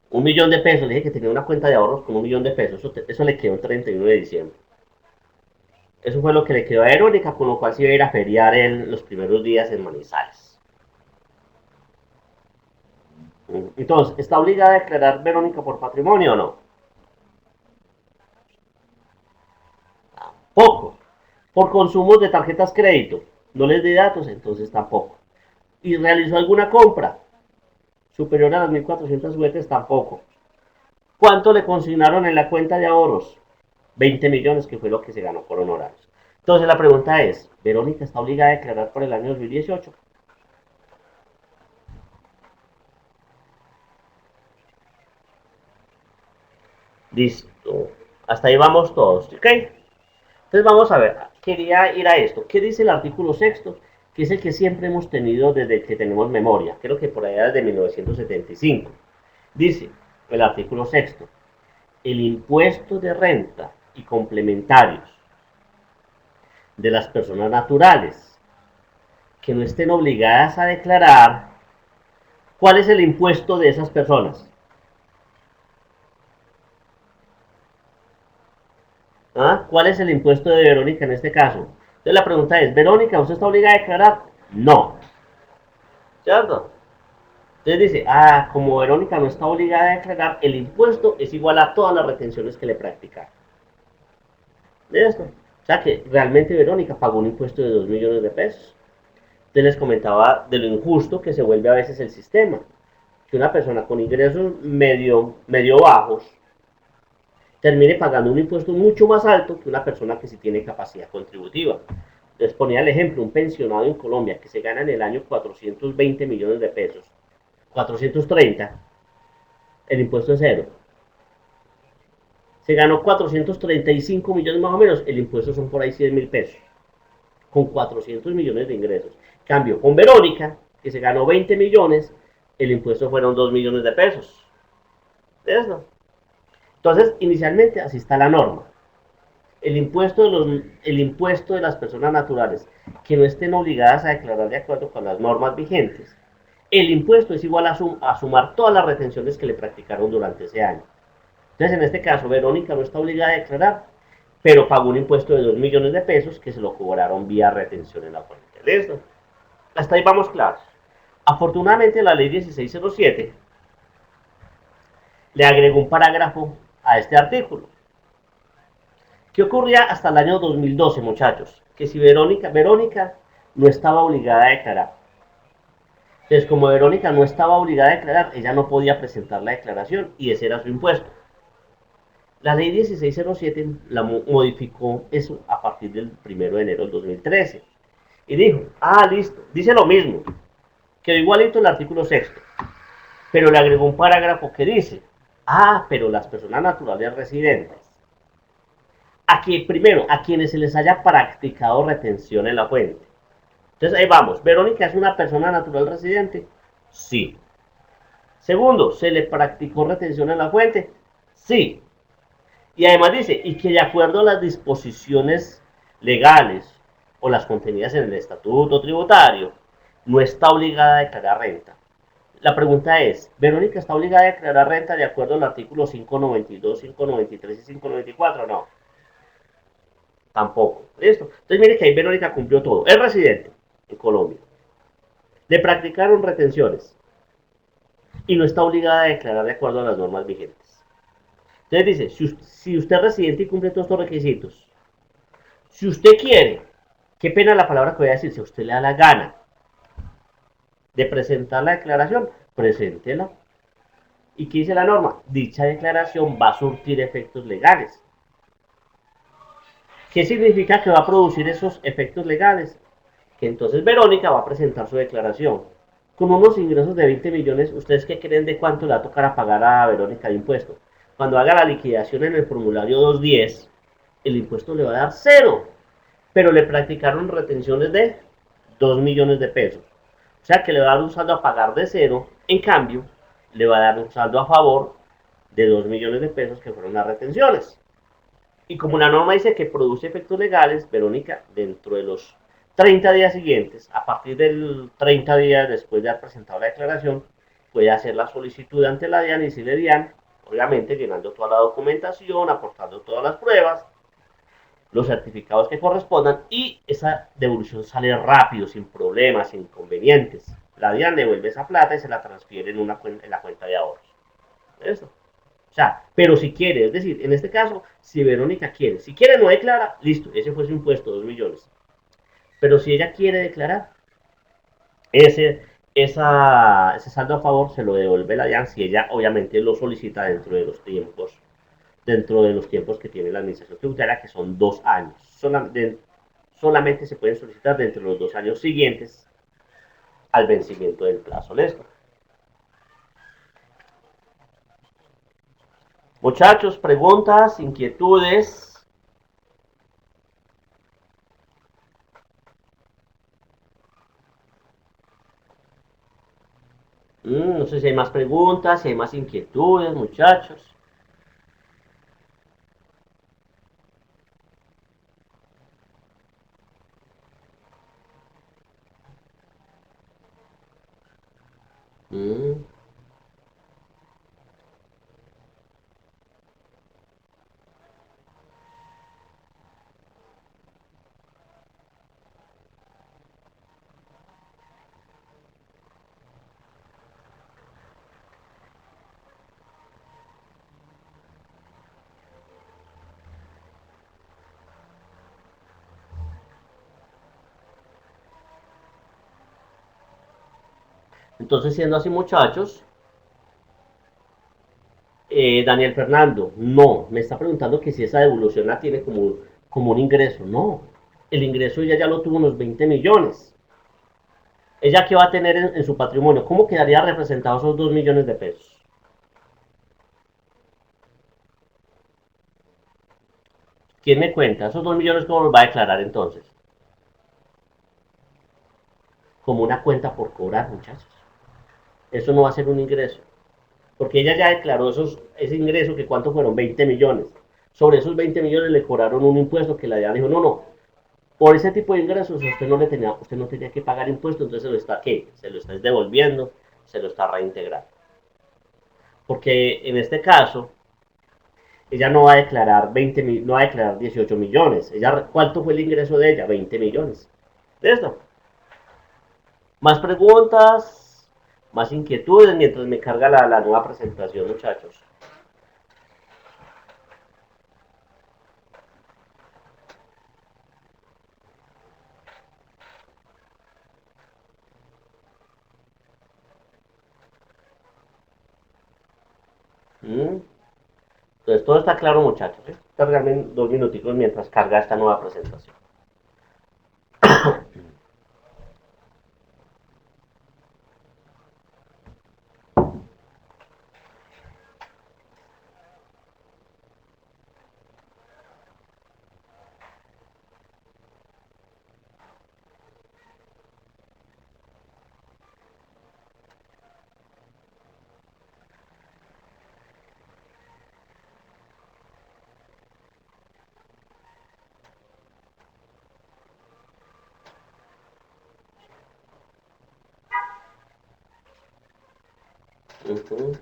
1 millón de pesos. Le dije que tenía una cuenta de ahorros con 1 millón de pesos. Eso le quedó el 31 de diciembre. Eso fue lo que le quedó a Verónica, con lo cual se iba a ir a feriar en los primeros días en Manizales. Entonces, ¿está obligada a declarar Verónica por patrimonio o no? Poco. Por consumos de tarjetas crédito. No les di datos, entonces tampoco. ¿Y realizó alguna compra superior a las 1.400 juguetes? Tampoco. ¿Cuánto le consignaron en la cuenta de ahorros? 20 millones, que fue lo que se ganó por honorarios. Entonces la pregunta es, ¿Verónica está obligada a declarar por el año 2018? Listo. Hasta ahí vamos todos. ¿Ok? Entonces vamos a ver. Quería ir a esto. ¿Qué dice el artículo sexto? Que es el que siempre hemos tenido desde que tenemos memoria. Creo que por allá desde 1975. Dice el artículo sexto. El impuesto de renta y complementarios de las personas naturales que no estén obligadas a declarar, ¿cuál es el impuesto de esas personas? ¿Ah? ¿Cuál es el impuesto de Verónica en este caso? Entonces la pregunta es, ¿Verónica, usted está obligada a declarar? No. ¿Cierto? Entonces dice, como Verónica no está obligada a declarar, el impuesto es igual a todas las retenciones que le practicaron. ¿De esto? O sea que realmente Verónica pagó un impuesto de 2 millones de pesos. Entonces les comentaba de lo injusto que se vuelve a veces el sistema. Que una persona con ingresos medio bajos termine pagando un impuesto mucho más alto que una persona que sí tiene capacidad contributiva. Les ponía el ejemplo, un pensionado en Colombia que se gana en el año 420 millones de pesos, 430, el impuesto es cero. Se ganó 435 millones más o menos, el impuesto son por ahí 100.000 pesos, con 400 millones de ingresos. Cambio, con Verónica, que se ganó 20 millones, el impuesto fueron 2 millones de pesos. ¿Eso? Entonces, inicialmente así está la norma. El impuesto de las personas naturales que no estén obligadas a declarar de acuerdo con las normas vigentes, el impuesto es igual a sumar todas las retenciones que le practicaron durante ese año. Entonces, en este caso, Verónica no está obligada a declarar, pero pagó un impuesto de 2 millones de pesos que se lo cobraron vía retención en la fuente. ¿Listo? Hasta ahí vamos claros. Afortunadamente, la ley 1607 le agregó un parágrafo a este artículo. ¿Qué ocurría hasta el año 2012, muchachos? Que si Verónica no estaba obligada a declarar. Entonces, como Verónica no estaba obligada a declarar, ella no podía presentar la declaración y ese era su impuesto. La ley 1607 la modificó eso a partir del 1 de enero del 2013. Y dijo, listo, dice lo mismo, quedó igualito el artículo 6, pero le agregó un parágrafo que dice, pero las personas naturales residentes, primero, a quienes se les haya practicado retención en la fuente. Entonces ahí vamos, ¿Verónica es una persona natural residente? Sí. Segundo, ¿se le practicó retención en la fuente? Sí. Y además dice, y que de acuerdo a las disposiciones legales o las contenidas en el estatuto tributario, no está obligada a declarar renta. La pregunta es, ¿Verónica está obligada a declarar renta de acuerdo al artículo 592, 593 y 594? No. Tampoco. ¿Listo? Entonces mire que ahí Verónica cumplió todo. Es residente en Colombia. Le practicaron retenciones y no está obligada a declarar de acuerdo a las normas vigentes. Entonces dice, si usted es residente y cumple todos estos requisitos, si usted quiere, qué pena la palabra que voy a decir, si a usted le da la gana de presentar la declaración, preséntela. ¿Y qué dice la norma? Dicha declaración va a surtir efectos legales. ¿Qué significa que va a producir esos efectos legales? Que entonces Verónica va a presentar su declaración. Con unos ingresos de 20 millones, ¿ustedes qué creen de cuánto le va a tocar a pagar a Verónica de impuesto? Cuando haga la liquidación en el formulario 210, el impuesto le va a dar cero, pero le practicaron retenciones de 2 millones de pesos. O sea que le va a dar un saldo a pagar de cero, en cambio, le va a dar un saldo a favor de 2 millones de pesos que fueron las retenciones. Y como la norma dice que produce efectos legales, Verónica, dentro de los 30 días siguientes, a partir del 30 días después de haber presentado la declaración, puede hacer la solicitud ante la DIAN y decirle DIAN, obviamente llenando toda la documentación, aportando todas las pruebas, los certificados que correspondan y esa devolución sale rápido, sin problemas, sin inconvenientes. La DIAN devuelve esa plata y se la transfiere en la cuenta de ahorros. ¿Eso? O sea, pero si quiere, es decir, en este caso, si Verónica quiere, si quiere no declara, listo, ese fue su impuesto, 2 millones. Pero si ella quiere declarar, ese saldo a favor se lo devuelve la DIAN si ella obviamente lo solicita dentro de los tiempos que tiene la administración tributaria, que son 2 años. Solamente se pueden solicitar dentro de los 2 años siguientes al vencimiento del plazo. ¿Listo? Muchachos, preguntas, inquietudes. No sé si hay más preguntas, si hay más inquietudes, muchachos. Mm. Entonces, siendo así, muchachos, Daniel Fernando, no, me está preguntando que si esa devolución la tiene como un ingreso. No, el ingreso ella ya lo tuvo unos 20 millones. ¿Ella qué va a tener en su patrimonio? ¿Cómo quedaría representados esos 2 millones de pesos? ¿Quién me cuenta? Esos 2 millones, ¿cómo los va a declarar entonces? Como una cuenta por cobrar, muchachos. Eso no va a ser un ingreso. Porque ella ya declaró ese ingreso que cuánto fueron, 20 millones. Sobre esos 20 millones le cobraron un impuesto que la DIAN dijo, no, no, por ese tipo de ingresos usted no tenía que pagar impuestos, entonces se lo está, ¿qué? Se lo está devolviendo, se lo está reintegrando. Porque en este caso, ella no va a declarar 20, no va a declarar 18 millones. ¿Cuánto fue el ingreso de ella? 20 millones. ¿De esto? Más preguntas, más inquietudes mientras me carga la nueva presentación, muchachos. ¿Mm? Entonces todo está claro, muchachos. ¿Eh? Cargarme 2 minuticos mientras carga esta nueva presentación. Uh -huh.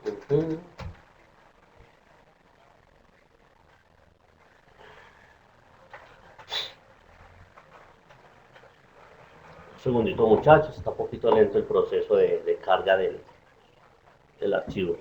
Uh -huh. Un segundito, muchachos. Está un poquito lento el proceso de carga del archivo.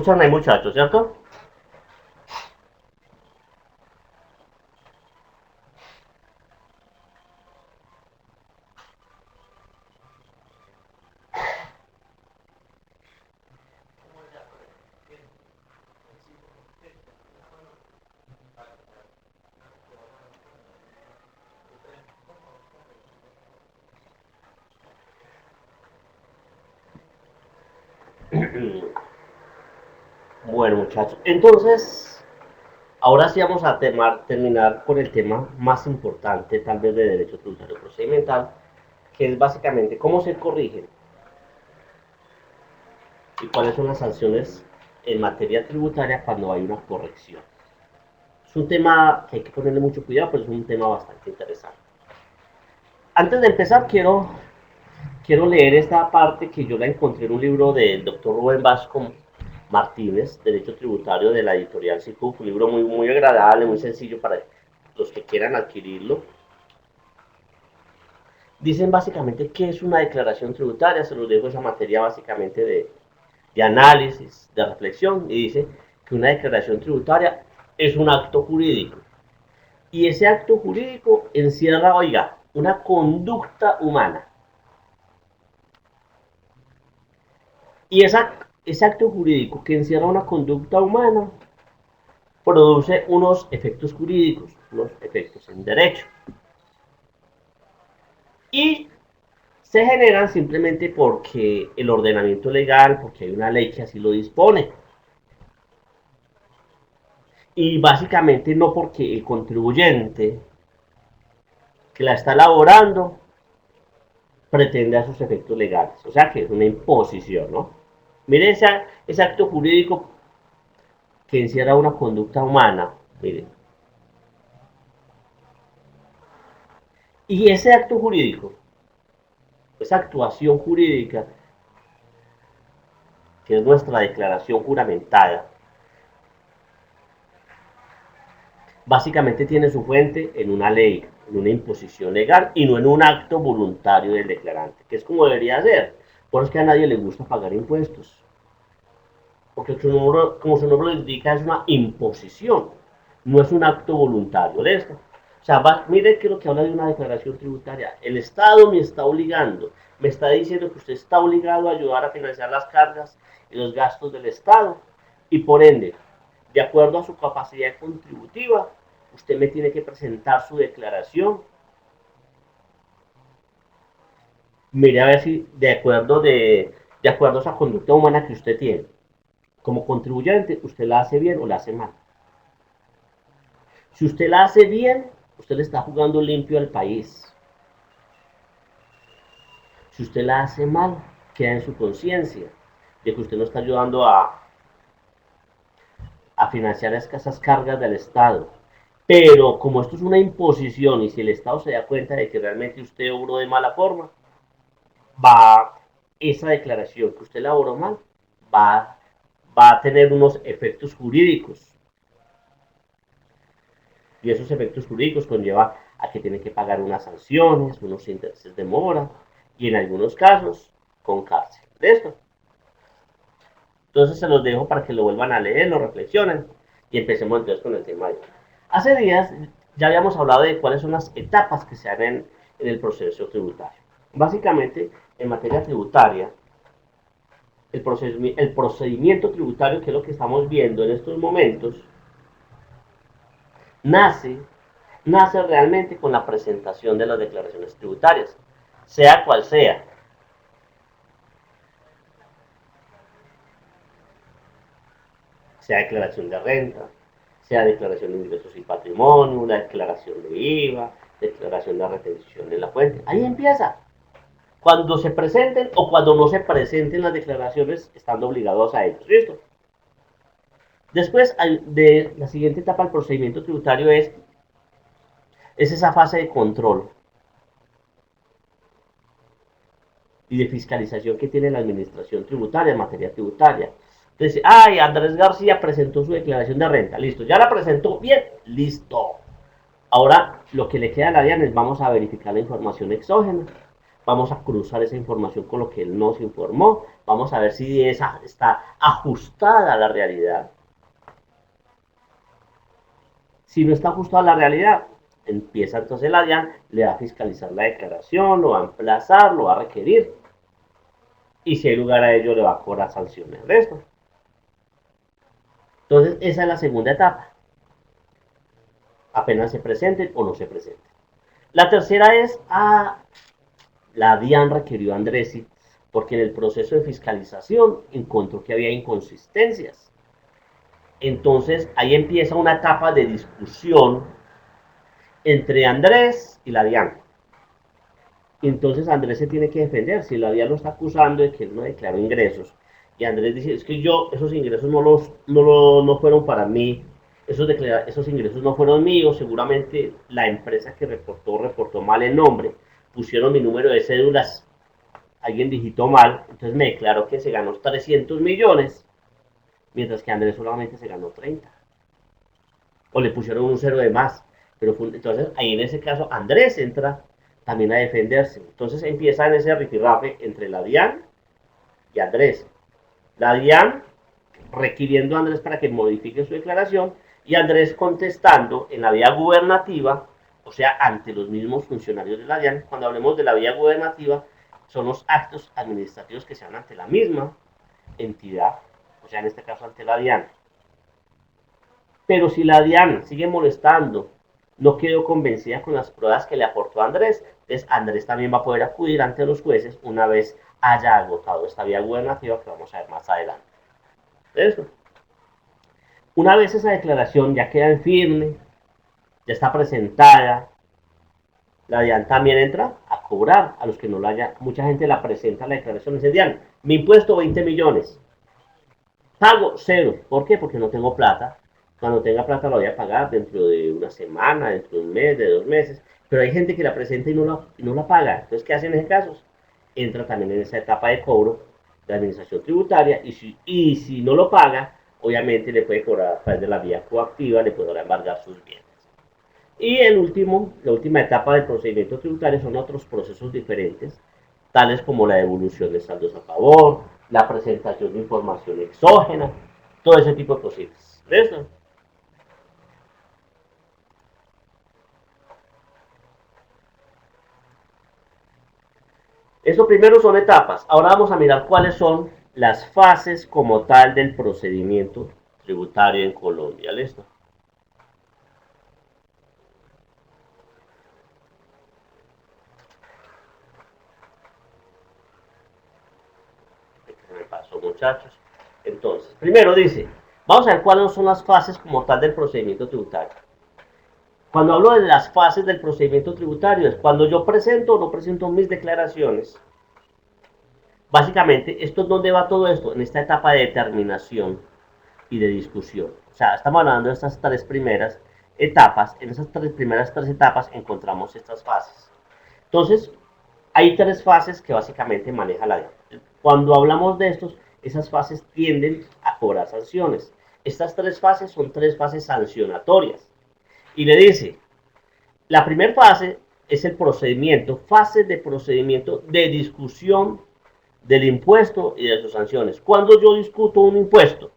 escuchan ahí, muchachos, ¿cierto? Bueno, muchachos, entonces, ahora sí vamos a terminar con el tema más importante, tal vez, de derecho tributario procedimental, que es básicamente cómo se corrigen y cuáles son las sanciones en materia tributaria cuando hay una corrección. Es un tema que hay que ponerle mucho cuidado, pero es un tema bastante interesante. Antes de empezar, quiero leer esta parte que yo la encontré en un libro del doctor Rubén Vasco Martínez, Derecho Tributario, de la editorial SICUF, un libro muy, muy agradable, muy sencillo para los que quieran adquirirlo. Dicen básicamente qué es una declaración tributaria, se los dejo esa materia básicamente de análisis, de reflexión, y dice que una declaración tributaria es un acto jurídico. Y ese acto jurídico encierra, oiga, una conducta humana. Y ese acto jurídico que encierra una conducta humana produce unos efectos jurídicos, unos efectos en derecho. Y se generan simplemente porque el ordenamiento legal, porque hay una ley que así lo dispone. Y básicamente no porque el contribuyente que la está elaborando pretende sus efectos legales. O sea que es una imposición, ¿no? Mire ese acto jurídico que encierra una conducta humana. Mire. Y ese acto jurídico, esa actuación jurídica, que es nuestra declaración juramentada, básicamente tiene su fuente en una ley, en una imposición legal y no en un acto voluntario del declarante, que es como debería ser. Por eso es que a nadie le gusta pagar impuestos, porque como su nombre lo indica, es una imposición, no es un acto voluntario de esto. O sea, mire que lo que habla de una declaración tributaria, el Estado me está obligando, me está diciendo que usted está obligado a ayudar a financiar las cargas y los gastos del Estado, y por ende, de acuerdo a su capacidad contributiva, usted me tiene que presentar su declaración. Mire a ver si de acuerdo a esa conducta humana que usted tiene, como contribuyente, usted la hace bien o la hace mal. Si usted la hace bien, usted le está jugando limpio al país. Si usted la hace mal, queda en su conciencia de que usted no está ayudando a financiar esas cargas del Estado. Pero como esto es una imposición y si el Estado se da cuenta de que realmente usted obró de mala forma, esa declaración que usted elaboró mal va, va a tener unos efectos jurídicos. Y esos efectos jurídicos conlleva a que tiene que pagar unas sanciones, unos intereses de mora y en algunos casos con cárcel. ¿Listo? Entonces se los dejo para que lo vuelvan a leer, lo reflexionen y empecemos entonces con el tema de hoy. Hace días ya habíamos hablado de cuáles son las etapas que se dan en el proceso tributario. Básicamente, en materia tributaria, el procedimiento tributario, que es lo que estamos viendo en estos momentos, nace realmente con la presentación de las declaraciones tributarias, sea cual sea. Sea declaración de renta, sea declaración de ingresos y patrimonio, una declaración de IVA, declaración de retención en la fuente. Ahí empieza. Cuando se presenten o cuando no se presenten las declaraciones, estando obligados a ellos. ¿Listo? Después, de la siguiente etapa del procedimiento tributario es esa fase de control y de fiscalización que tiene la administración tributaria en materia tributaria. Entonces, Andrés García presentó su declaración de renta, listo, ya la presentó, bien, listo. Ahora lo que le queda a la DIAN es vamos a verificar la información exógena, vamos a cruzar esa información con lo que él nos informó, vamos a ver si esa está ajustada a la realidad. Si no está ajustada a la realidad, empieza entonces la DIAN, le va a fiscalizar la declaración, lo va a emplazar, lo va a requerir, y si hay lugar a ello le va a cobrar sanciones de esto. Entonces esa es la segunda etapa, apenas se presenten o no se presenten. La tercera es, la DIAN requirió a Andresi porque en el proceso de fiscalización encontró que había inconsistencias. Entonces ahí empieza una etapa de discusión entre Andrés y la DIAN. Entonces Andrés se tiene que defender. Si la DIAN lo está acusando de que él no declaró ingresos, y Andrés dice, es que yo esos ingresos no fueron para mí, esos ingresos no fueron míos, seguramente la empresa que reportó mal el nombre, pusieron mi número de cédulas, alguien digitó mal, entonces me declaró que se ganó 300 millones, mientras que Andrés solamente se ganó 30. O le pusieron un cero de más. Entonces ahí en ese caso Andrés entra también a defenderse. Entonces empieza en ese rifirrafe entre la DIAN y Andrés. La DIAN requiriendo a Andrés para que modifique su declaración y Andrés contestando en la vía gubernativa, o sea, ante los mismos funcionarios de la DIAN. Cuando hablemos de la vía gubernativa, son los actos administrativos que se dan ante la misma entidad, o sea, en este caso ante la DIAN. Pero si la DIAN sigue molestando, no quedó convencida con las pruebas que le aportó Andrés, entonces Andrés también va a poder acudir ante los jueces una vez haya agotado esta vía gubernativa que vamos a ver más adelante. Eso. Una vez esa declaración ya queda en firme, ya está presentada, la DIAN también entra a cobrar a los que no la haya. Mucha gente la presenta la declaración y dice, DIAN, mi impuesto 20 millones, pago cero. ¿Por qué? Porque no tengo plata. Cuando tenga plata la voy a pagar dentro de una semana, dentro de un mes, de 2 meses. Pero hay gente que la presenta y no la paga. Entonces, ¿qué hacen en ese caso? Entra también en esa etapa de cobro de administración tributaria y si no lo paga, obviamente le puede cobrar a través de la vía coactiva, le podrá embargar sus bienes. Y la última etapa del procedimiento tributario son otros procesos diferentes, tales como la devolución de saldos a favor, la presentación de información exógena, todo ese tipo de cositas. ¿Listo? Eso primero son etapas. Ahora vamos a mirar cuáles son las fases como tal del procedimiento tributario en Colombia. ¿Listo? Me pasó, muchachos. Entonces, primero dice, vamos a ver cuáles son las fases como tal del procedimiento tributario. Cuando hablo de las fases del procedimiento tributario es cuando yo presento o no presento mis declaraciones. Básicamente, ¿esto es donde va todo esto? En esta etapa de determinación y de discusión. O sea, estamos hablando de estas tres primeras etapas. En esas primeras tres etapas encontramos estas fases. Entonces, hay tres fases que básicamente maneja la DIAN. Cuando hablamos de estos, esas fases tienden a cobrar sanciones. Estas tres fases son tres fases sancionatorias. Y le dice, la primera fase es el procedimiento, fase de procedimiento de discusión del impuesto y de sus sanciones. Cuando yo discuto un impuesto,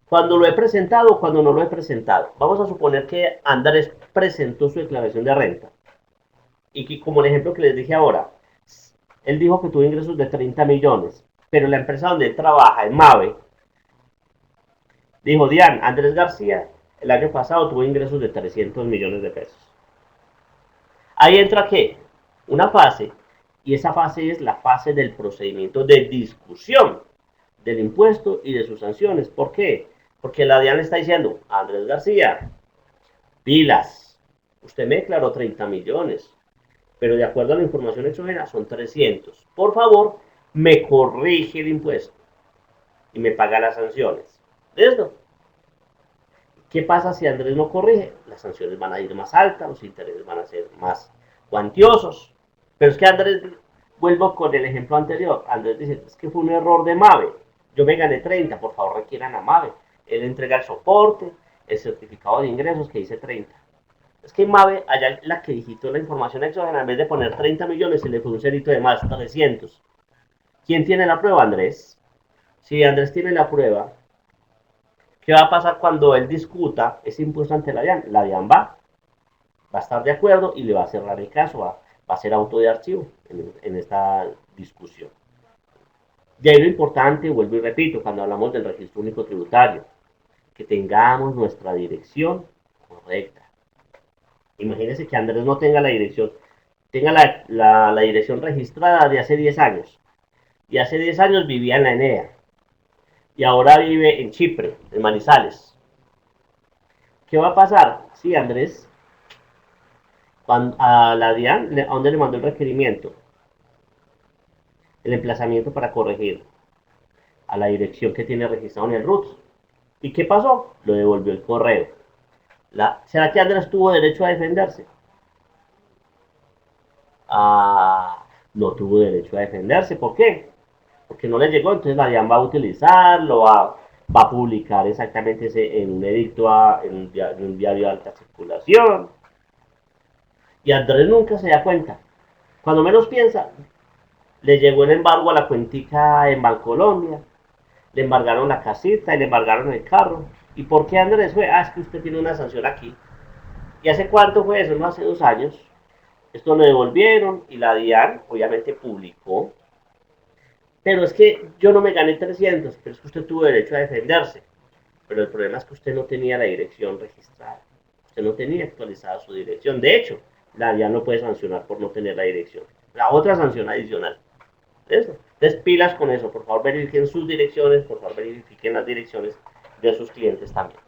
cuando lo he presentado o cuando no lo he presentado. Vamos a suponer que Andrés presentó su declaración de renta y que, como el ejemplo que les dije ahora, él dijo que tuvo ingresos de 30 millones, pero la empresa donde él trabaja, en MAVE, dijo, Dian, Andrés García el año pasado tuvo ingresos de 300 millones de pesos. Ahí entra ¿qué? Una fase, y esa fase es la fase del procedimiento de discusión del impuesto y de sus sanciones. ¿Por qué? Porque la DIAN le está diciendo, Andrés García, pilas, usted me declaró 30 millones, pero de acuerdo a la información exógena son 300. Por favor, me corrige el impuesto y me paga las sanciones. ¿Listo? ¿Qué pasa si Andrés no corrige? Las sanciones van a ir más altas, los intereses van a ser más cuantiosos. Pero es que Andrés, vuelvo con el ejemplo anterior, Andrés dice, es que fue un error de MAVE. Yo me gané 30, por favor requieran a MAVE. Él entrega el soporte, el certificado de ingresos que dice 30. Es que Mave, allá la que digitó la información exógena, en vez de poner 30 millones, se le fue un cerito de más, 300. ¿Quién tiene la prueba? Andrés. Si Andrés tiene la prueba, ¿qué va a pasar cuando él discuta ese impuesto ante la DIAN? La DIAN va a estar de acuerdo y le va a cerrar el caso, va a ser auto de archivo en esta discusión. De ahí lo importante, vuelvo y repito, cuando hablamos del registro único tributario, que tengamos nuestra dirección correcta. Imagínense que Andrés no tenga la dirección, tenga la dirección registrada de hace 10 años. Y hace 10 años vivía en la Enea. Y ahora vive en Chipre, en Manizales. ¿Qué va a pasar? Sí, Andrés, a la DIAN, ¿a dónde le mandó el requerimiento? El emplazamiento para corregir a la dirección que tiene registrado en el RUT. ¿Y qué pasó? Lo devolvió el correo. ¿Será que Andrés tuvo derecho a defenderse? No tuvo derecho a defenderse. ¿Por qué? Porque no le llegó, entonces la DIAN va a utilizarlo, va a publicar exactamente ese, en un edicto, en un diario de alta circulación. Y Andrés nunca se da cuenta. Cuando menos piensa, le llegó el embargo a la cuentica en Bancolombia, le embargaron la casita y le embargaron el carro. ¿Y por qué Andrés fue? Es que usted tiene una sanción aquí. ¿Y hace cuánto fue eso? No, hace 2 años. Esto lo devolvieron y la DIAN obviamente publicó. Pero es que yo no me gané 300, pero es que usted tuvo derecho a defenderse. Pero el problema es que usted no tenía la dirección registrada. Usted no tenía actualizada su dirección. De hecho, la DIAN no puede sancionar por no tener la dirección. La otra sanción adicional. Eso. Entonces, pilas con eso. Por favor, verifiquen sus direcciones. Por favor, verifiquen las direcciones de sus clientes también.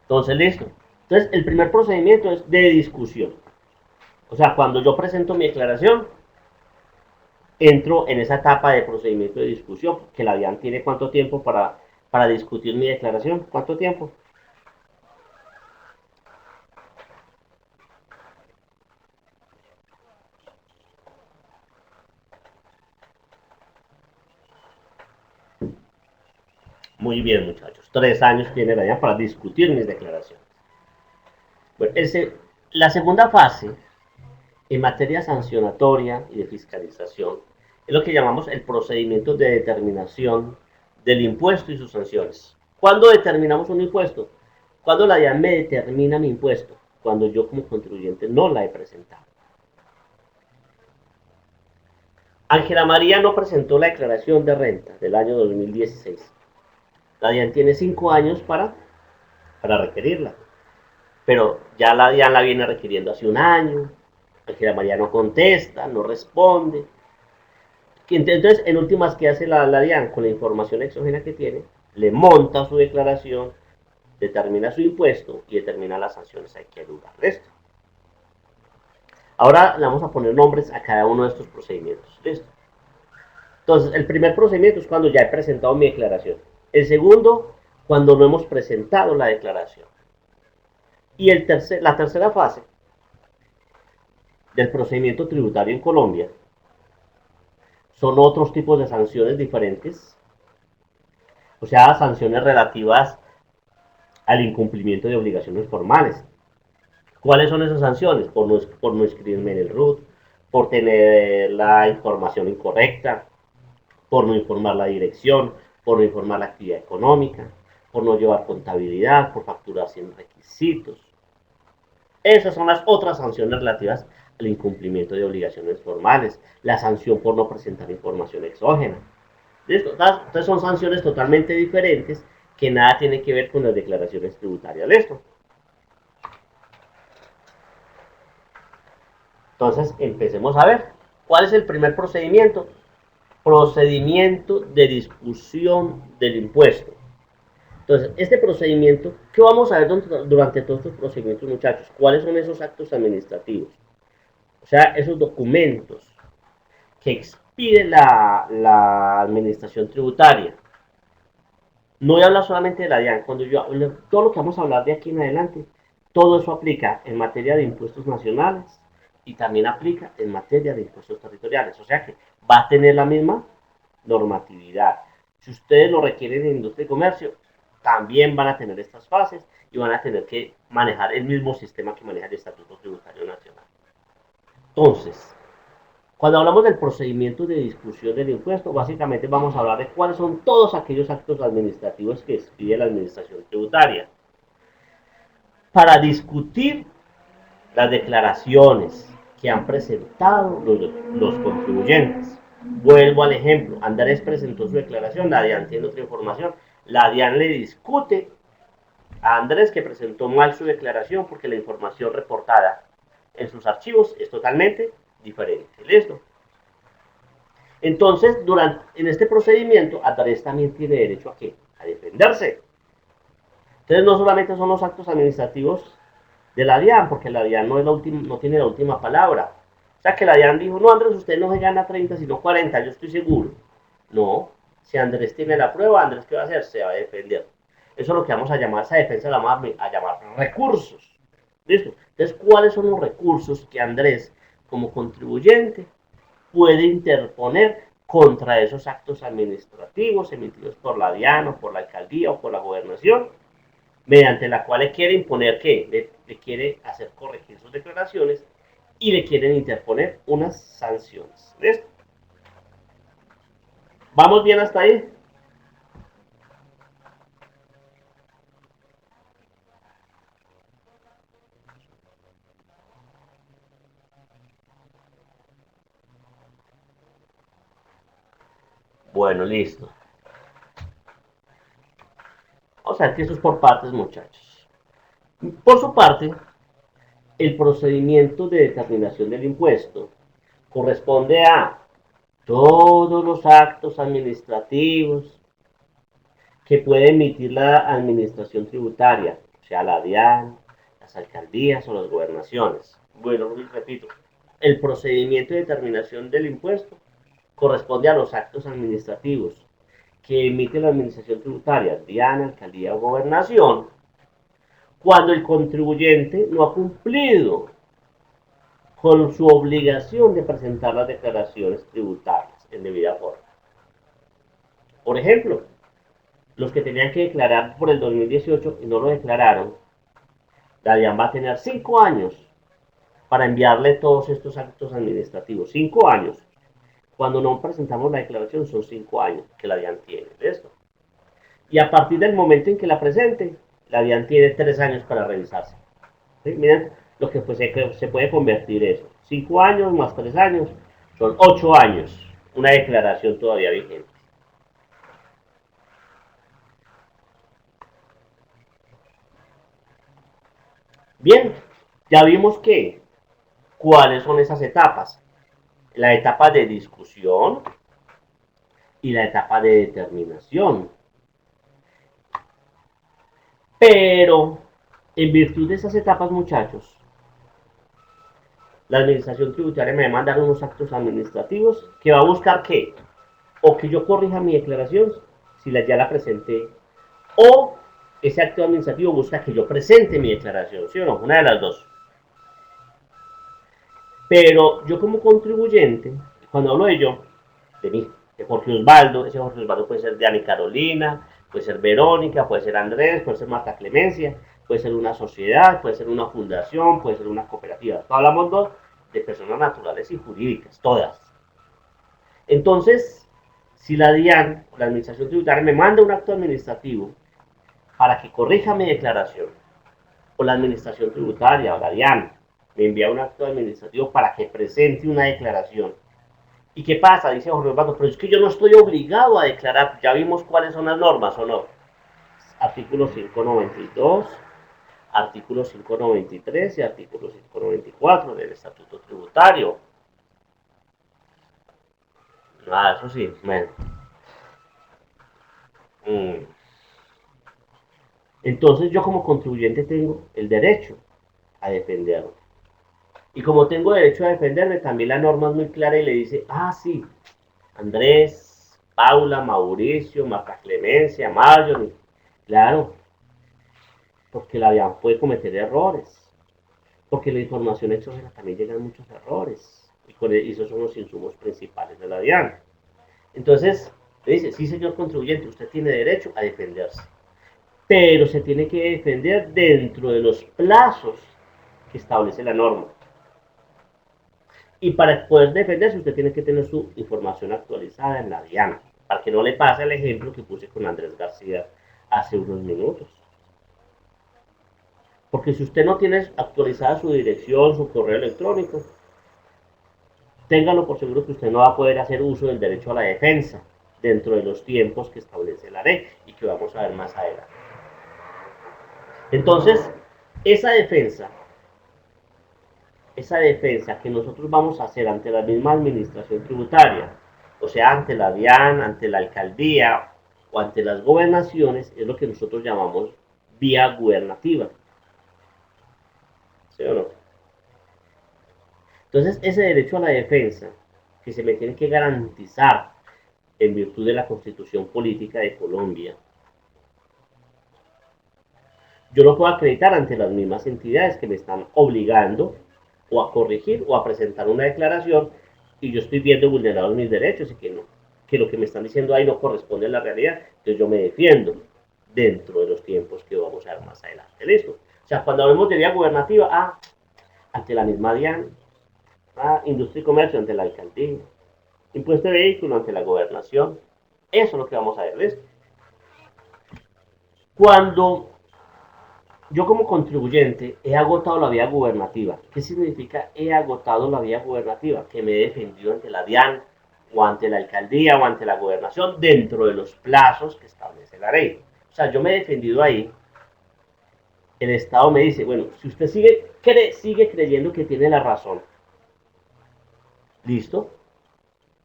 Entonces, listo. Entonces, el primer procedimiento es de discusión. O sea, cuando yo presento mi declaración, entro en esa etapa de procedimiento de discusión, que la DIAN tiene cuánto tiempo para discutir mi declaración. ¿Cuánto tiempo? Muy bien, muchachos. 3 años tiene la DIAN para discutir mis declaraciones. Bueno, la segunda fase en materia sancionatoria y de fiscalización es lo que llamamos el procedimiento de determinación del impuesto y sus sanciones. ¿Cuándo determinamos un impuesto? Cuando la DIAN me determina mi impuesto, cuando yo como contribuyente no la he presentado. Ángela María no presentó la declaración de renta del año 2016. La DIAN tiene 5 años para requerirla, pero ya la DIAN la viene requiriendo hace un año. Ángela María no contesta, no responde. Entonces, en últimas, ¿qué hace la DIAN? Con la información exógena que tiene, le monta su declaración, determina su impuesto y determina las sanciones a que lugar de esto. Ahora le vamos a poner nombres a cada uno de estos procedimientos. ¿Listo? Entonces, el primer procedimiento es cuando ya he presentado mi declaración. El segundo, cuando no hemos presentado la declaración. Y la tercera fase del procedimiento tributario en Colombia son otros tipos de sanciones diferentes, o sea, sanciones relativas al incumplimiento de obligaciones formales. ¿Cuáles son esas sanciones? Por no inscribirme en el RUT, por tener la información incorrecta, por no informar la dirección, por no informar la actividad económica, por no llevar contabilidad, por facturar sin requisitos. Esas son las otras sanciones relativas al incumplimiento de obligaciones formales, la sanción por no presentar información exógena. ¿Listo? Entonces son sanciones totalmente diferentes que nada tienen que ver con las declaraciones tributarias. ¿Listo? Entonces empecemos a ver. ¿Cuál es el primer procedimiento? Procedimiento de discusión del impuesto. Entonces, este procedimiento, ¿qué vamos a ver durante todos estos procedimientos, muchachos? ¿Cuáles son esos actos administrativos? O sea, esos documentos que expide la administración tributaria. No voy a hablar solamente de la DIAN. Cuando yo hablo, todo lo que vamos a hablar de aquí en adelante, todo eso aplica en materia de impuestos nacionales y también aplica en materia de impuestos territoriales. O sea que va a tener la misma normatividad. Si ustedes lo requieren en industria y comercio, también van a tener estas fases y van a tener que manejar el mismo sistema que maneja el Estatuto Tributario Nacional. Entonces, cuando hablamos del procedimiento de discusión del impuesto, básicamente vamos a hablar de cuáles son todos aquellos actos administrativos que expide la Administración Tributaria para discutir las declaraciones que han presentado los contribuyentes. Vuelvo al ejemplo, Andrés presentó su declaración, la DIAN tiene otra información, la DIAN le discute a Andrés que presentó mal su declaración porque la información reportada en sus archivos es totalmente diferente. ¿Listo? Entonces, en este procedimiento, Andrés también tiene derecho a ¿qué? A defenderse. Entonces, no solamente son los actos administrativos de la DIAN, porque la DIAN no tiene la última palabra. O sea, que la DIAN dijo, no, Andrés, usted no se gana 30, sino 40, yo estoy seguro. No, si Andrés tiene la prueba, Andrés, ¿qué va a hacer? Se va a defender. Eso es lo que vamos a llamar, esa defensa la vamos a llamar recursos. ¿Listo? Entonces, ¿cuáles son los recursos que Andrés, como contribuyente, puede interponer contra esos actos administrativos emitidos por la DIAN o por la alcaldía o por la gobernación, mediante la cual le quiere imponer que le quiere hacer corregir sus declaraciones y le quieren interponer unas sanciones? ¿Listo? ¿Vamos bien hasta ahí? Bueno, listo. O sea que eso es por partes, muchachos. Por su parte, el procedimiento de determinación del impuesto corresponde a todos los actos administrativos que puede emitir la administración tributaria, o sea, la DIAN, las alcaldías o las gobernaciones. Bueno, repito, el procedimiento de determinación del impuesto corresponde a los actos administrativos que emite la administración tributaria, DIAN, alcaldía o gobernación, cuando el contribuyente no ha cumplido con su obligación de presentar las declaraciones tributarias en debida forma. Por ejemplo, los que tenían que declarar por el 2018 y no lo declararon, la DIAN va a tener 5 años para enviarle todos estos actos administrativos. 5 años. Cuando no presentamos la declaración son 5 años que la DIAN tiene. ¿Listo? Y a partir del momento en que la presente, la DIAN tiene 3 años para revisarse. ¿Sí? Miren lo que pues se puede convertir eso. 5 años más 3 años son 8 años. Una declaración todavía vigente. Bien, ya vimos que cuáles son esas etapas. La etapa de discusión y la etapa de determinación. Pero, en virtud de esas etapas, muchachos, la administración tributaria me va a mandar unos actos administrativos que va a buscar qué, o que yo corrija mi declaración si ya la presenté, o ese acto administrativo busca que yo presente mi declaración, ¿sí o no? Una de las dos. Pero yo como contribuyente, cuando hablo de mí, de Jorge Osvaldo, ese Jorge Osvaldo puede ser de Ana Carolina, puede ser Verónica, puede ser Andrés, puede ser Marta Clemencia, puede ser una sociedad, puede ser una fundación, puede ser una cooperativa. Todos hablamos de personas naturales y jurídicas, todas. Entonces, si la DIAN, la Administración Tributaria, me manda un acto administrativo para que corrija mi declaración, o la Administración Tributaria, o la DIAN, me envía un acto administrativo para que presente una declaración. ¿Y qué pasa? Dice Jorge Osvaldo, pero es que yo no estoy obligado a declarar, ya vimos cuáles son las normas, ¿o no? Artículo 592, artículo 593 y artículo 594 del Estatuto Tributario. Ah, eso sí, bueno. Entonces yo como contribuyente tengo el derecho a defenderme. Y como tengo derecho a defenderme, también la norma es muy clara y le dice, ah, sí, Andrés, Paula, Mauricio, Marta Clemencia, Marjorie. Claro, porque la DIAN puede cometer errores, porque la información exógena también llegan muchos errores, y esos son los insumos principales de la DIAN. Entonces, le dice, sí señor contribuyente, usted tiene derecho a defenderse, pero se tiene que defender dentro de los plazos que establece la norma. Y para poder defenderse, usted tiene que tener su información actualizada en la DIAN, para que no le pase el ejemplo que puse con Andrés García hace unos minutos. Porque si usted no tiene actualizada su dirección, su correo electrónico, téngalo por seguro que usted no va a poder hacer uso del derecho a la defensa dentro de los tiempos que establece la ley y que vamos a ver más adelante. Entonces, esa defensa que nosotros vamos a hacer ante la misma administración tributaria, o sea, ante la DIAN, ante la alcaldía o ante las gobernaciones, es lo que nosotros llamamos vía gubernativa. ¿Sí o no? Entonces, ese derecho a la defensa que se me tiene que garantizar en virtud de la Constitución Política de Colombia, yo lo puedo acreditar ante las mismas entidades que me están obligando o a corregir o a presentar una declaración y yo estoy viendo vulnerados mis derechos y que lo que me están diciendo ahí no corresponde a la realidad, entonces yo me defiendo dentro de los tiempos que vamos a ver más adelante. ¿Listo? O sea, cuando hablamos de vía gubernativa, ante la misma DIAN, industria y comercio ante la alcaldía, impuesto de vehículo ante la gobernación, eso es lo que vamos a ver. ¿Listo? Cuando yo como contribuyente he agotado la vía gubernativa. ¿Qué significa he agotado la vía gubernativa? Que me he defendido ante la DIAN o ante la alcaldía o ante la gobernación dentro de los plazos que establece la ley. O sea, yo me he defendido ahí. El Estado me dice, bueno, si usted sigue creyendo que tiene la razón, listo,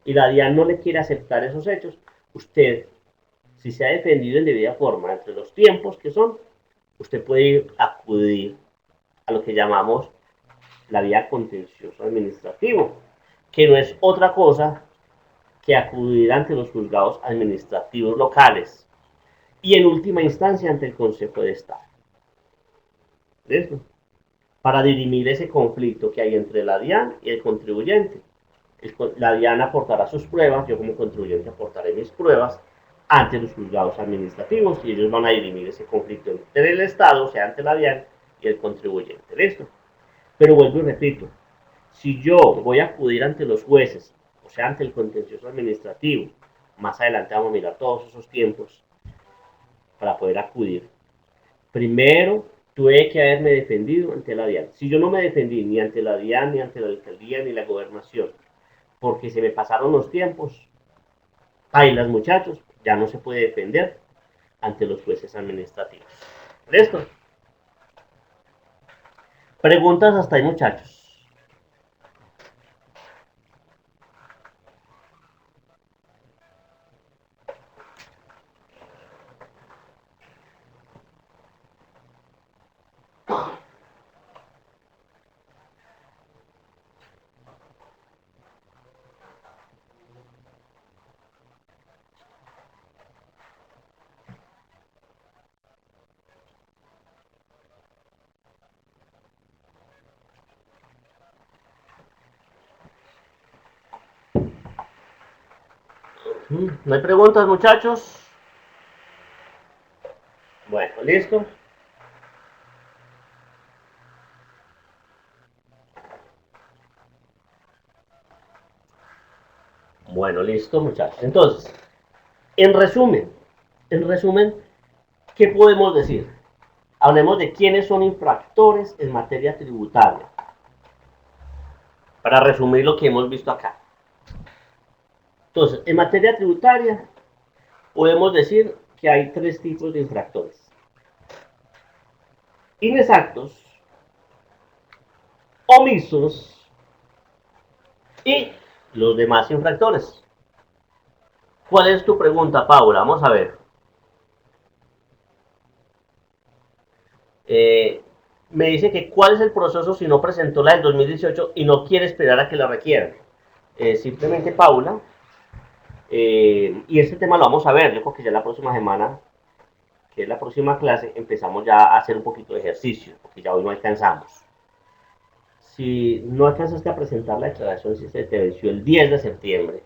y la DIAN no le quiere aceptar esos hechos, usted, si se ha defendido en debida forma entre los tiempos que son, usted puede acudir a lo que llamamos la vía contencioso administrativo, que no es otra cosa que acudir ante los juzgados administrativos locales y en última instancia ante el Consejo de Estado. ¿Listo? Para dirimir ese conflicto que hay entre la DIAN y el contribuyente. La DIAN aportará sus pruebas, yo como contribuyente aportaré mis pruebas ante los juzgados administrativos y ellos van a dirimir ese conflicto entre el Estado, o sea, ante la DIAN y el contribuyente. ¿Listo? Pero vuelvo y repito, si yo voy a acudir ante los jueces, o sea, ante el contencioso administrativo, más adelante vamos a mirar todos esos tiempos para poder acudir. Primero, tuve que haberme defendido ante la DIAN. Si yo no me defendí ni ante la DIAN, ni ante la alcaldía, ni la gobernación, porque se me pasaron los tiempos, las muchachos, ya no se puede defender ante los jueces administrativos. ¿Listo? Preguntas hasta ahí, muchachos. ¿No hay preguntas, muchachos? Bueno, listo. Bueno, listo, muchachos. Entonces, en resumen, ¿qué podemos decir? Hablemos de quiénes son infractores en materia tributaria. Para resumir lo que hemos visto acá. Entonces, en materia tributaria, podemos decir que hay tres tipos de infractores. Inexactos, omisos y los demás infractores. ¿Cuál es tu pregunta, Paula? Vamos a ver. Me dice que cuál es el proceso si no presentó la del 2018 y no quiere esperar a que la requieran. Simplemente Paula Y este tema lo vamos a ver, yo creo que ya la próxima semana, que es la próxima clase, empezamos ya a hacer un poquito de ejercicio, porque ya hoy no alcanzamos. Si no alcanzaste a presentar la declaración, si se te venció el 10 de septiembre,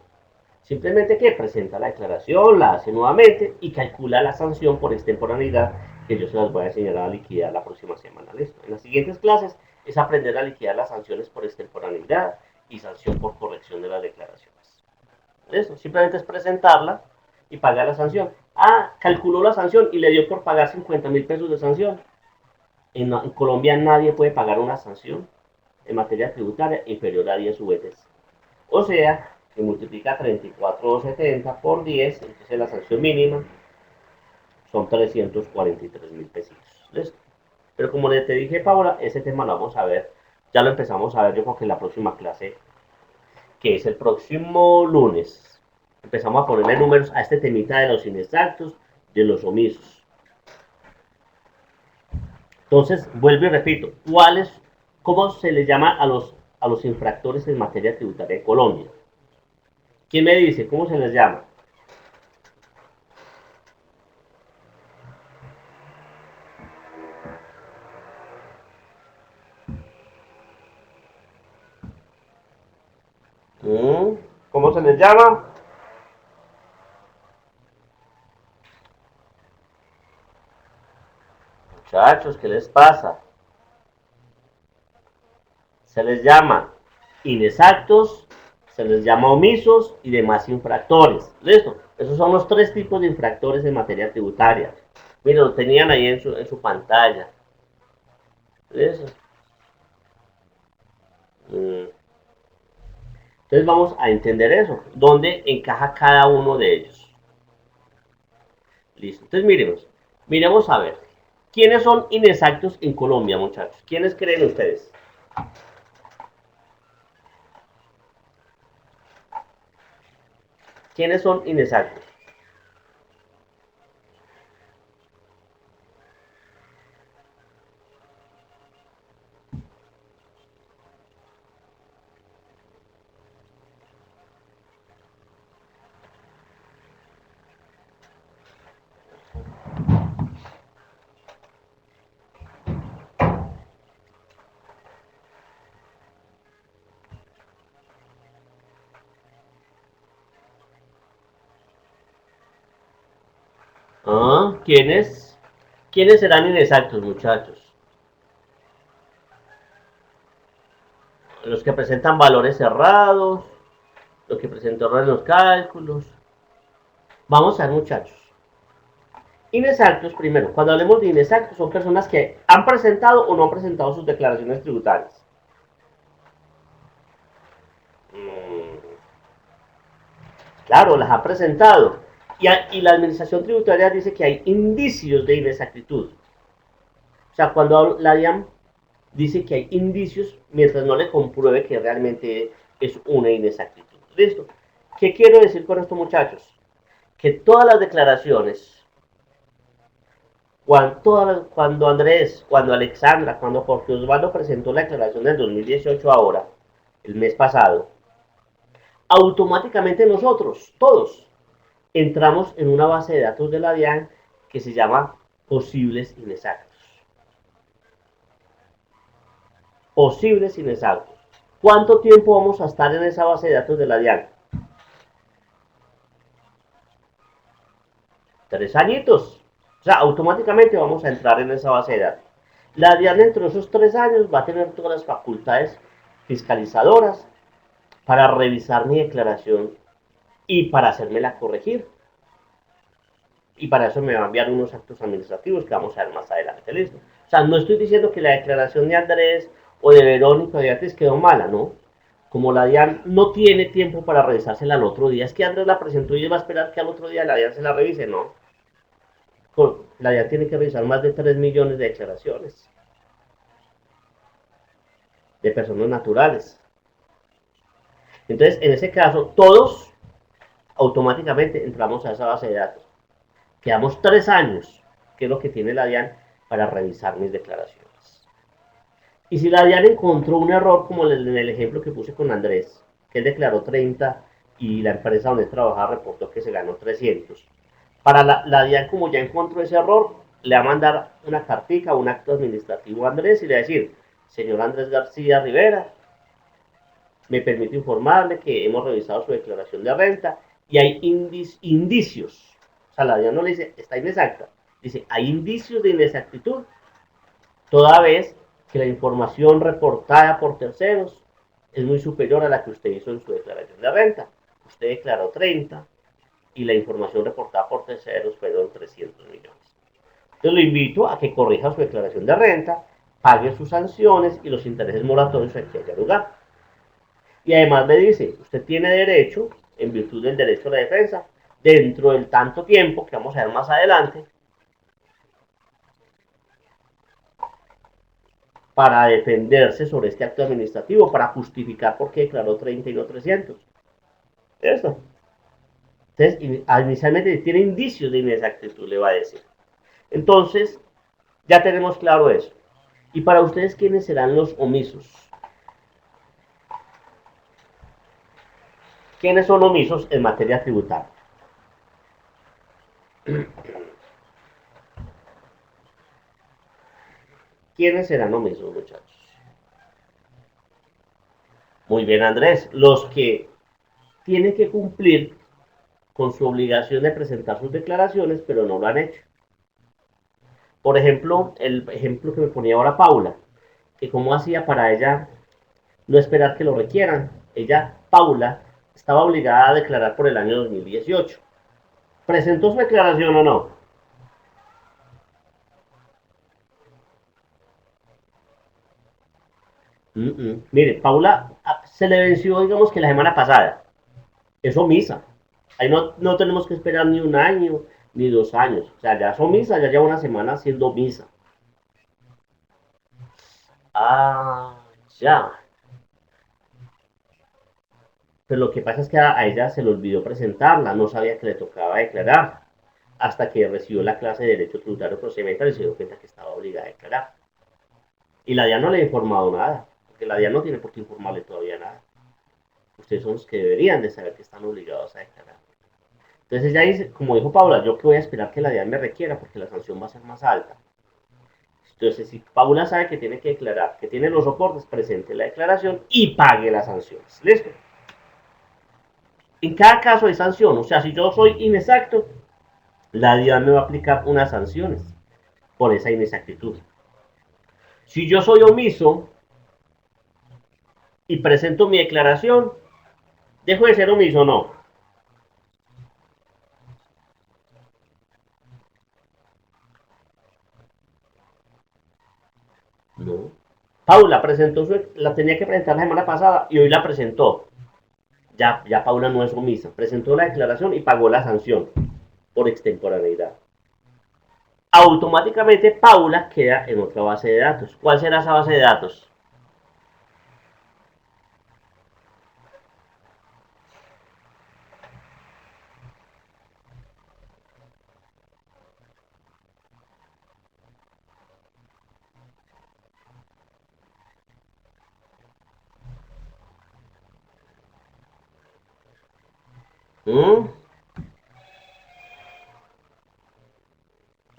simplemente que presenta la declaración, la hace nuevamente y calcula la sanción por extemporaneidad, que yo se las voy a enseñar a liquidar la próxima semana. ¿Listo? En las siguientes clases es aprender a liquidar las sanciones por extemporaneidad y sanción por corrección de las declaraciones. ¿Listo? Simplemente es presentarla y pagar la sanción. Ah, calculó la sanción y le dio por pagar 50.000 pesos de sanción. En Colombia nadie puede pagar una sanción en materia tributaria inferior a 10 VTs. O sea, que multiplica 34.70 por 10, entonces la sanción mínima son 343.000 pesitos. ¿Listo? Pero como te dije, Paula, ese tema lo vamos a ver, ya lo empezamos a ver yo creo que en la próxima clase, que es el próximo lunes. Empezamos a ponerle números a este temita de los inexactos, de los omisos. Entonces, vuelvo y repito, ¿cómo se les llama a los infractores en materia tributaria de Colombia? ¿Quién me dice cómo se les llama? ¿Cómo se les llama? Muchachos, ¿qué les pasa? Se les llama inexactos, se les llama omisos y demás infractores. ¿Listo? Esos son los tres tipos de infractores en materia tributaria. Miren, lo tenían ahí en su pantalla. ¿Listo? Entonces vamos a entender eso. ¿Dónde encaja cada uno de ellos? Listo. Entonces miremos a ver. ¿Quiénes son inexactos en Colombia, muchachos? ¿Quiénes creen ustedes? ¿Quiénes son inexactos? ¿Quiénes? ¿Quiénes serán inexactos, muchachos? Los que presentan valores cerrados, los que presentan errores en los cálculos. Vamos a ver, muchachos. Inexactos, primero, cuando hablemos de inexactos, son personas que han presentado o no han presentado sus declaraciones tributarias. Claro, las ha presentado. Y la administración tributaria dice que hay indicios de inexactitud. O sea, cuando la DIAN dice que hay indicios mientras no le compruebe que realmente es una inexactitud. ¿Listo? ¿Qué quiero decir con esto, muchachos? Que todas las declaraciones, cuando Andrés, cuando Alexandra, cuando Jorge Osvaldo presentó la declaración del 2018 ahora, el mes pasado, automáticamente nosotros, todos, entramos en una base de datos de la DIAN que se llama posibles inexactos. Posibles inexactos. ¿Cuánto tiempo vamos a estar en esa base de datos de la DIAN? 3 añitos. O sea, automáticamente vamos a entrar en esa base de datos. La DIAN dentro de esos 3 años va a tener todas las facultades fiscalizadoras para revisar mi declaración y para hacérmela corregir. Y para eso me va a enviar unos actos administrativos que vamos a ver más adelante. ¿Listo? O sea, no estoy diciendo que la declaración de Andrés o de Verónica o de Beatriz quedó mala, ¿no? Como la DIAN no tiene tiempo para revisársela al otro día, es que Andrés la presentó y va a esperar que al otro día la DIAN se la revise, ¿no? La DIAN tiene que revisar más de 3 millones de declaraciones de personas naturales. Entonces, en ese caso, todos automáticamente entramos a esa base de datos. Quedamos 3 años, que es lo que tiene la DIAN para revisar mis declaraciones. Y si la DIAN encontró un error, como en el ejemplo que puse con Andrés, que él declaró 30 y la empresa donde trabajaba reportó que se ganó 300. Para la DIAN, como ya encontró ese error, le va a mandar una cartica, un acto administrativo a Andrés y le va a decir, señor Andrés García Rivera, me permite informarle que hemos revisado su declaración de renta y hay indicios. O sea, la DIAN no le dice, está inexacta. Dice, hay indicios de inexactitud, toda vez que la información reportada por terceros es muy superior a la que usted hizo en su declaración de renta. Usted declaró 30 y la información reportada por terceros fueron 300 millones. Entonces lo invito a que corrija su declaración de renta, pague sus sanciones y los intereses moratorios a que haya lugar. Y además le dice, usted tiene derecho, en virtud del derecho a la defensa, dentro del tanto tiempo que vamos a ver más adelante, para defenderse sobre este acto administrativo, para justificar por qué declaró 30 y no 300. Eso. Entonces, inicialmente tiene indicios de inexactitud, le va a decir. Entonces, ya tenemos claro eso. Y para ustedes, ¿quiénes serán los omisos? ¿Quiénes son omisos en materia tributaria? ¿Quiénes serán omisos, muchachos? Muy bien, Andrés. Los que tienen que cumplir con su obligación de presentar sus declaraciones, pero no lo han hecho. Por ejemplo, el ejemplo que me ponía ahora Paula, que cómo hacía para ella no esperar que lo requieran. Ella, Paula, estaba obligada a declarar por el año 2018. ¿Presentó su declaración o no? Mire, Paula se le venció, digamos que la semana pasada. Es omisa. Ahí no tenemos que esperar ni un año, ni 2 años. O sea, ya es omisa, ya lleva una semana siendo omisa. Ah, ya. Pero lo que pasa es que a ella se le olvidó presentarla, no sabía que le tocaba declarar, hasta que recibió la clase de Derecho Tributario Procedimental y se dio cuenta que estaba obligada a declarar. Y la DIAN no le ha informado nada, porque la DIAN no tiene por qué informarle todavía nada. Ustedes son los que deberían de saber que están obligados a declarar. Entonces ella dice, como dijo Paula, yo que voy a esperar que la DIAN me requiera, porque la sanción va a ser más alta. Entonces, si Paula sabe que tiene que declarar, que tiene los soportes, presente la declaración y pague las sanciones. ¿Listo? En cada caso hay sanción, o sea, si yo soy inexacto, la DIAN me va a aplicar unas sanciones por esa inexactitud. Si yo soy omiso y presento mi declaración, ¿dejo de ser omiso o no? No. Paula presentó la tenía que presentar la semana pasada y hoy la presentó. Ya Paula no es omisa. Presentó la declaración y pagó la sanción por extemporaneidad. Automáticamente Paula queda en otra base de datos. ¿Cuál será esa base de datos? ¿Mm?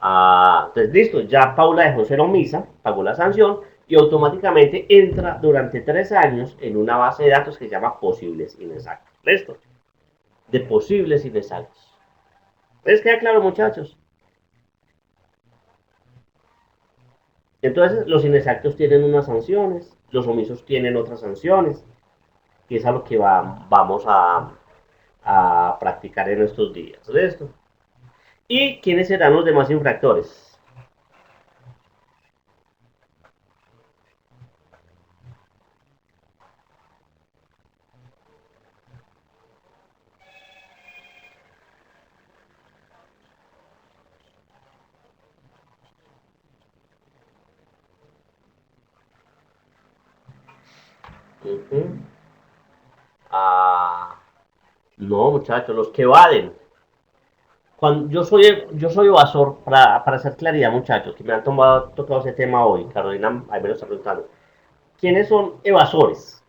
Entonces, listo, ya Paula dejó ser omisa, pagó la sanción y automáticamente entra durante 3 años en una base de datos que se llama posibles inexactos. ¿Listo? De posibles inexactos. ¿Les queda claro, muchachos? Entonces, los inexactos tienen unas sanciones, los omisos tienen otras sanciones, que es a lo que vamos a practicar en estos días. ¿Listo? ¿Y quiénes serán los demás infractores? Uh -huh. ah, no, muchachos, los que evaden. Cuando yo soy evasor, para hacer claridad, muchachos, que me han tocado ese tema hoy, Carolina ahí me lo está preguntando. ¿Quiénes son evasores?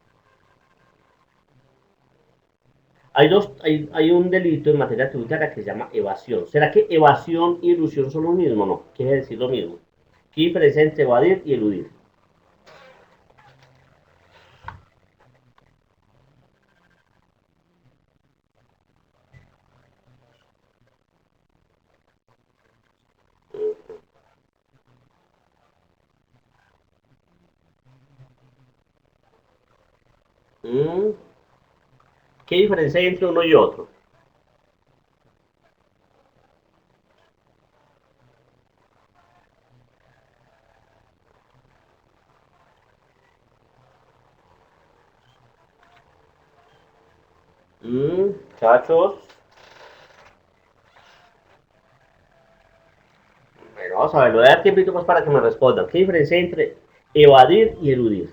Hay un delito en materia tributaria que se llama evasión. ¿Será que evasión y elusión son lo mismo? No, quiere decir lo mismo. ¿Qué diferencia entre evadir y eludir? Mm, ¿Qué diferencia hay entre uno y otro? Muchachos, bueno, vamos a ver, le voy a dar tiempito más para que me respondan. ¿Qué diferencia hay entre evadir y eludir?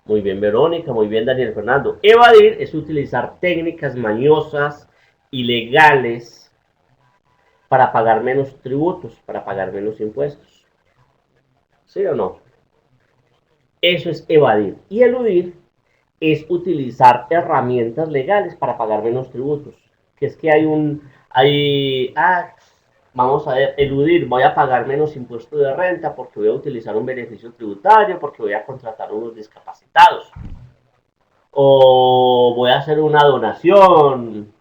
Muy bien, Verónica, muy bien, Daniel Fernando. Evadir es utilizar técnicas mañosas, ilegales, para pagar menos tributos, para pagar menos impuestos. ¿Sí o no? Eso es evadir. Y eludir es utilizar herramientas legales para pagar menos tributos. Que es que vamos a ver, eludir, voy a pagar menos impuesto de renta porque voy a utilizar un beneficio tributario, porque voy a contratar unos discapacitados, o voy a hacer una donación.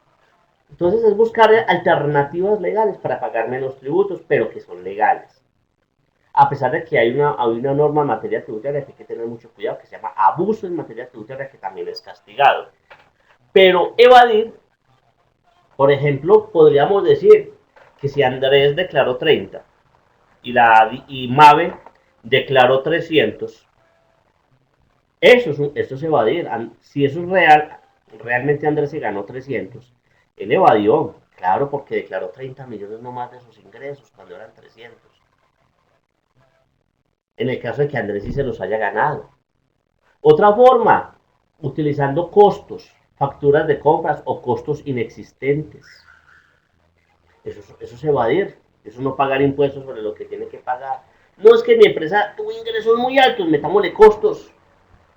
Entonces es buscar alternativas legales para pagar menos tributos, pero que son legales. A pesar de que hay una norma en materia tributaria que hay que tener mucho cuidado, que se llama abuso en materia tributaria, que también es castigado. Pero evadir, por ejemplo, podríamos decir que si Andrés declaró 30 y Mave declaró 300, eso es evadir. Si eso es real, realmente Andrés se ganó 300. Él evadió, claro, porque declaró 30 millones nomás de sus ingresos cuando eran 300. En el caso de que Andrés sí se los haya ganado. Otra forma, utilizando costos, facturas de compras o costos inexistentes. Eso es evadir, eso es no pagar impuestos sobre lo que tiene que pagar. No es que mi empresa tuvo ingresos muy altos, metámosle costos.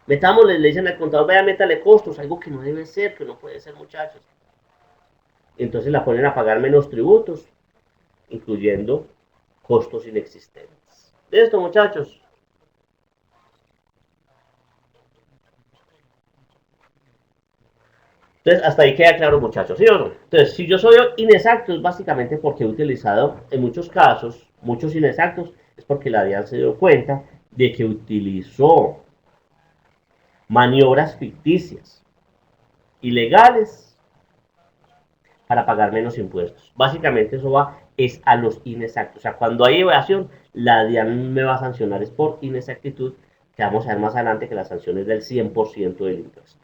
Metámosle, le dicen al contador, vea, métale costos, algo que no debe ser, que no puede ser, muchachos. Entonces la ponen a pagar menos tributos, incluyendo costos inexistentes. De esto, muchachos. Entonces, hasta ahí queda claro, muchachos, ¿sí o no? Entonces, si yo soy inexacto, es básicamente porque he utilizado, en muchos casos, muchos inexactos, es porque la DIAN se dio cuenta de que utilizó maniobras ficticias, ilegales, para pagar menos impuestos. Básicamente eso va es a los inexactos. O sea, cuando hay evasión, la DIAN me va a sancionar es por inexactitud, que vamos a ver más adelante que la sanción es del 100% del impuesto.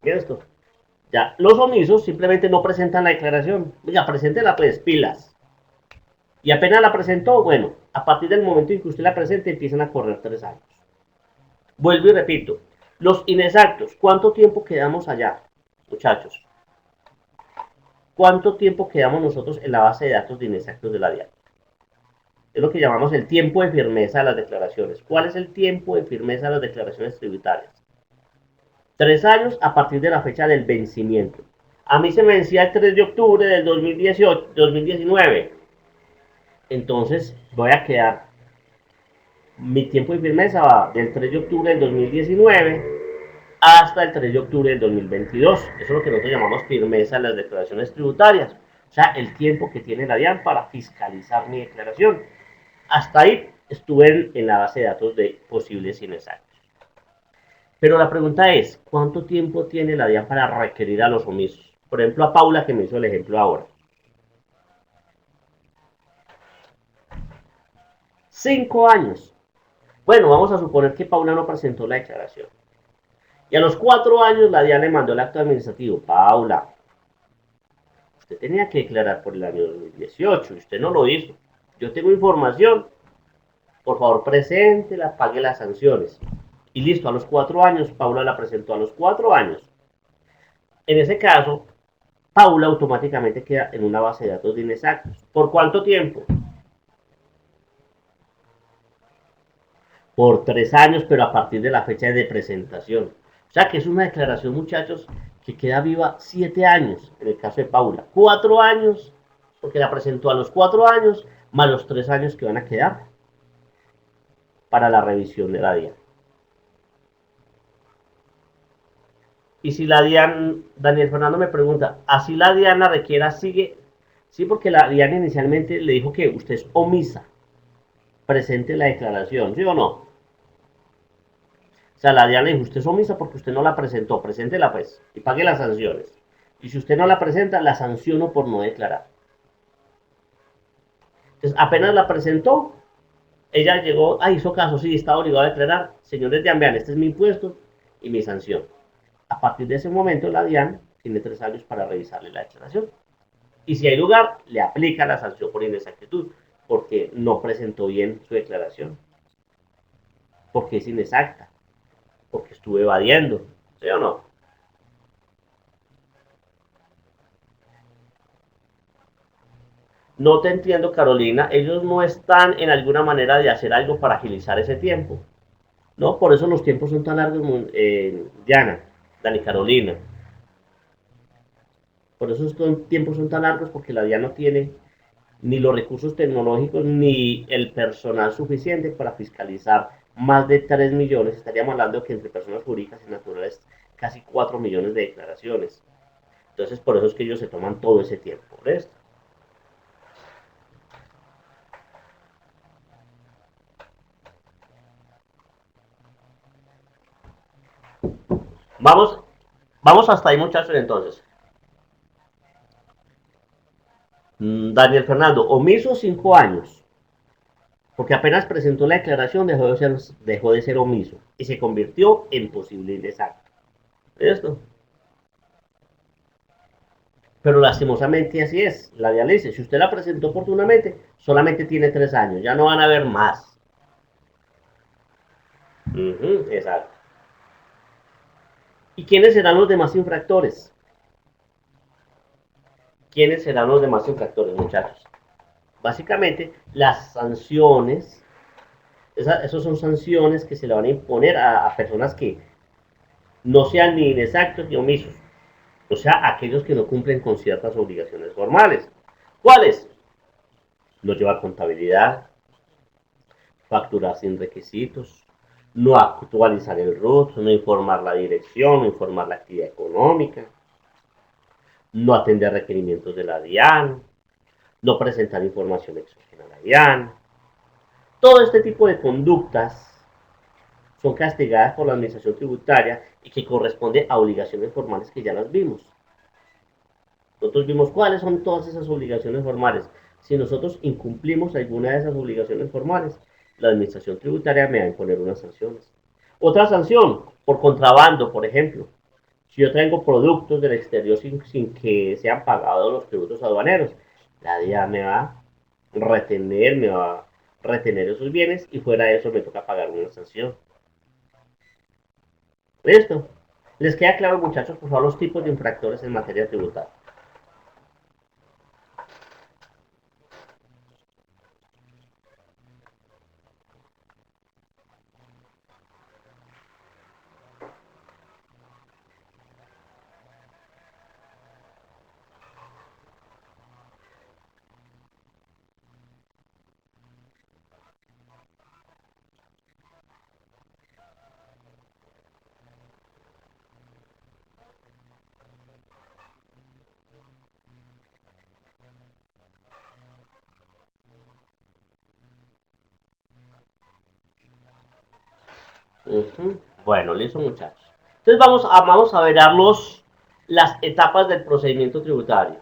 ¿Qué esto? Ya, los omisos simplemente no presentan la declaración. Oiga, preséntela pues, pilas. Y apenas la presentó, bueno, a partir del momento en que usted la presente empiezan a correr 3 años. Vuelvo y repito, los inexactos, ¿cuánto tiempo quedamos allá, muchachos? ¿Cuánto tiempo quedamos nosotros en la base de datos de inexactos de la DIAN? Es lo que llamamos el tiempo de firmeza de las declaraciones. ¿Cuál es el tiempo de firmeza de las declaraciones tributarias? 3 años a partir de la fecha del vencimiento. A mí se me vencía el 3 de octubre del 2019. Entonces voy a quedar, mi tiempo de firmeza va del 3 de octubre del 2019 hasta el 3 de octubre del 2022. Eso es lo que nosotros llamamos firmeza en las declaraciones tributarias. O sea, el tiempo que tiene la DIAN para fiscalizar mi declaración. Hasta ahí estuve en la base de datos de posibles inexactos. Pero la pregunta es, ¿cuánto tiempo tiene la DIAN para requerir a los omisos? Por ejemplo, a Paula, que me hizo el ejemplo ahora. 5 años. Bueno, vamos a suponer que Paula no presentó la declaración. Y a los 4 años la DIAN le mandó el acto administrativo. Paula, usted tenía que declarar por el año 2018 y usted no lo hizo. Yo tengo información. Por favor, preséntela, pague las sanciones. Y listo, a los 4 años, Paula la presentó a los 4 años. En ese caso, Paula automáticamente queda en una base de datos de inexactos. ¿Por cuánto tiempo? por 3 años, pero a partir de la fecha de presentación. O sea que es una declaración, muchachos, que queda viva 7 años, en el caso de Paula. 4 años, porque la presentó a los 4 años, más los 3 años que van a quedar para la revisión de la DIAN. Y si la DIAN, Daniel Fernando me pregunta, ¿así la DIAN la requiera sigue? Sí, porque la DIAN inicialmente le dijo que usted es omisa, presente la declaración, ¿sí o no? O sea, la DIAN le dijo, usted es omisa porque usted no la presentó, preséntela pues, y pague las sanciones. Y si usted no la presenta, la sanciono por no declarar. Entonces, apenas la presentó, ella llegó, hizo caso, sí, estaba obligado a declarar, señores de Ambean, este es mi impuesto y mi sanción. A partir de ese momento, la DIAN tiene 3 años para revisarle la declaración. Y si hay lugar, le aplica la sanción por inexactitud, porque no presentó bien su declaración, porque es inexacta, porque estuvo evadiendo, ¿sí o no? No te entiendo, Carolina, ellos no están en alguna manera de hacer algo para agilizar ese tiempo, ¿no? Por eso los tiempos son tan largos, Diana, Dani Carolina. Por eso estos tiempos son tan largos, porque la DIAN no tiene ni los recursos tecnológicos ni el personal suficiente para fiscalizar más de 3 millones. Estaríamos hablando que entre personas jurídicas y naturales casi 4 millones de declaraciones. Entonces, por eso es que ellos se toman todo ese tiempo. ¿Ves? Vamos, vamos hasta ahí, muchachos, entonces. Daniel Fernando, omiso 5 años, porque apenas presentó la declaración dejó de ser omiso y se convirtió en posible inexacto. ¿Esto? Pero lastimosamente así es, la diálisis. Si usted la presentó oportunamente, solamente tiene 3 años, ya no van a haber más. Exacto. ¿Y quiénes serán los demás infractores? ¿Quiénes serán los demás infractores, muchachos? Básicamente, las sanciones, esas son sanciones que se le van a imponer a personas que no sean ni inexactos ni omisos. O sea, aquellos que no cumplen con ciertas obligaciones formales. ¿Cuáles? No llevar contabilidad, facturar sin requisitos, no actualizar el RUT, no informar la dirección, no informar la actividad económica, no atender requerimientos de la DIAN, no presentar información exógena a la DIAN. Todo este tipo de conductas son castigadas por la administración tributaria y que corresponde a obligaciones formales que ya las vimos. Nosotros vimos cuáles son todas esas obligaciones formales. Si nosotros incumplimos alguna de esas obligaciones formales, la administración tributaria me va a imponer unas sanciones. Otra sanción, por contrabando, por ejemplo. Si yo traigo productos del exterior sin que sean pagados los tributos aduaneros, la DIA me va a retener esos bienes y fuera de eso me toca pagar una sanción. ¿Listo? ¿Les queda claro, muchachos, por favor, los tipos de infractores en materia tributaria? Bueno, listo, muchachos. Entonces vamos a ver las etapas del procedimiento tributario.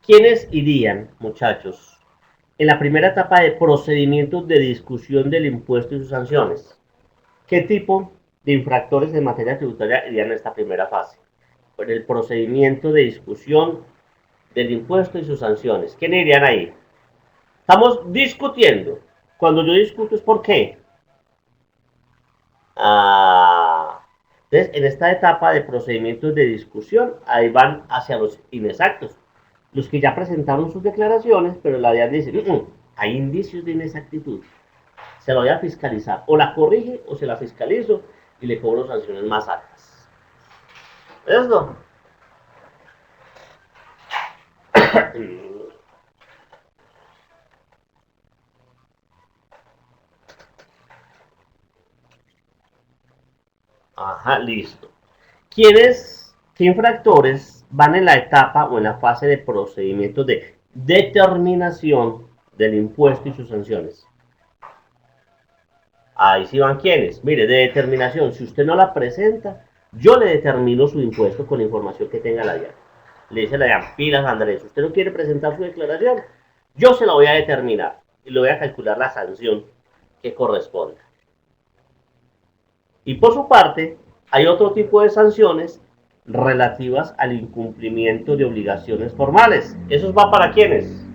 ¿Quiénes irían, muchachos, en la primera etapa de procedimientos de discusión del impuesto y sus sanciones? ¿Qué tipo de infractores en materia tributaria irían en esta primera fase? Por el procedimiento de discusión del impuesto y sus sanciones. ¿Quiénes irían ahí? Estamos discutiendo. Cuando yo discuto es por qué. Entonces, en esta etapa de procedimientos de discusión, ahí van hacia los inexactos. Los que ya presentaron sus declaraciones, pero la DIAN dice, hay indicios de inexactitud, se la voy a fiscalizar. O la corrige o se la fiscalizo y le cobro sanciones más altas. ¿Esto? Ajá, listo. ¿Qué infractores van en la etapa o en la fase de procedimiento de determinación del impuesto y sus sanciones? Ahí sí van quienes. Mire, de determinación, si usted no la presenta, yo le determino su impuesto con la información que tenga la DIAN. Le dice la DIAN, pilas Andrés, usted no quiere presentar su declaración, yo se la voy a determinar y le voy a calcular la sanción que corresponda. Y por su parte, hay otro tipo de sanciones relativas al incumplimiento de obligaciones formales. ¿Esos va para quiénes?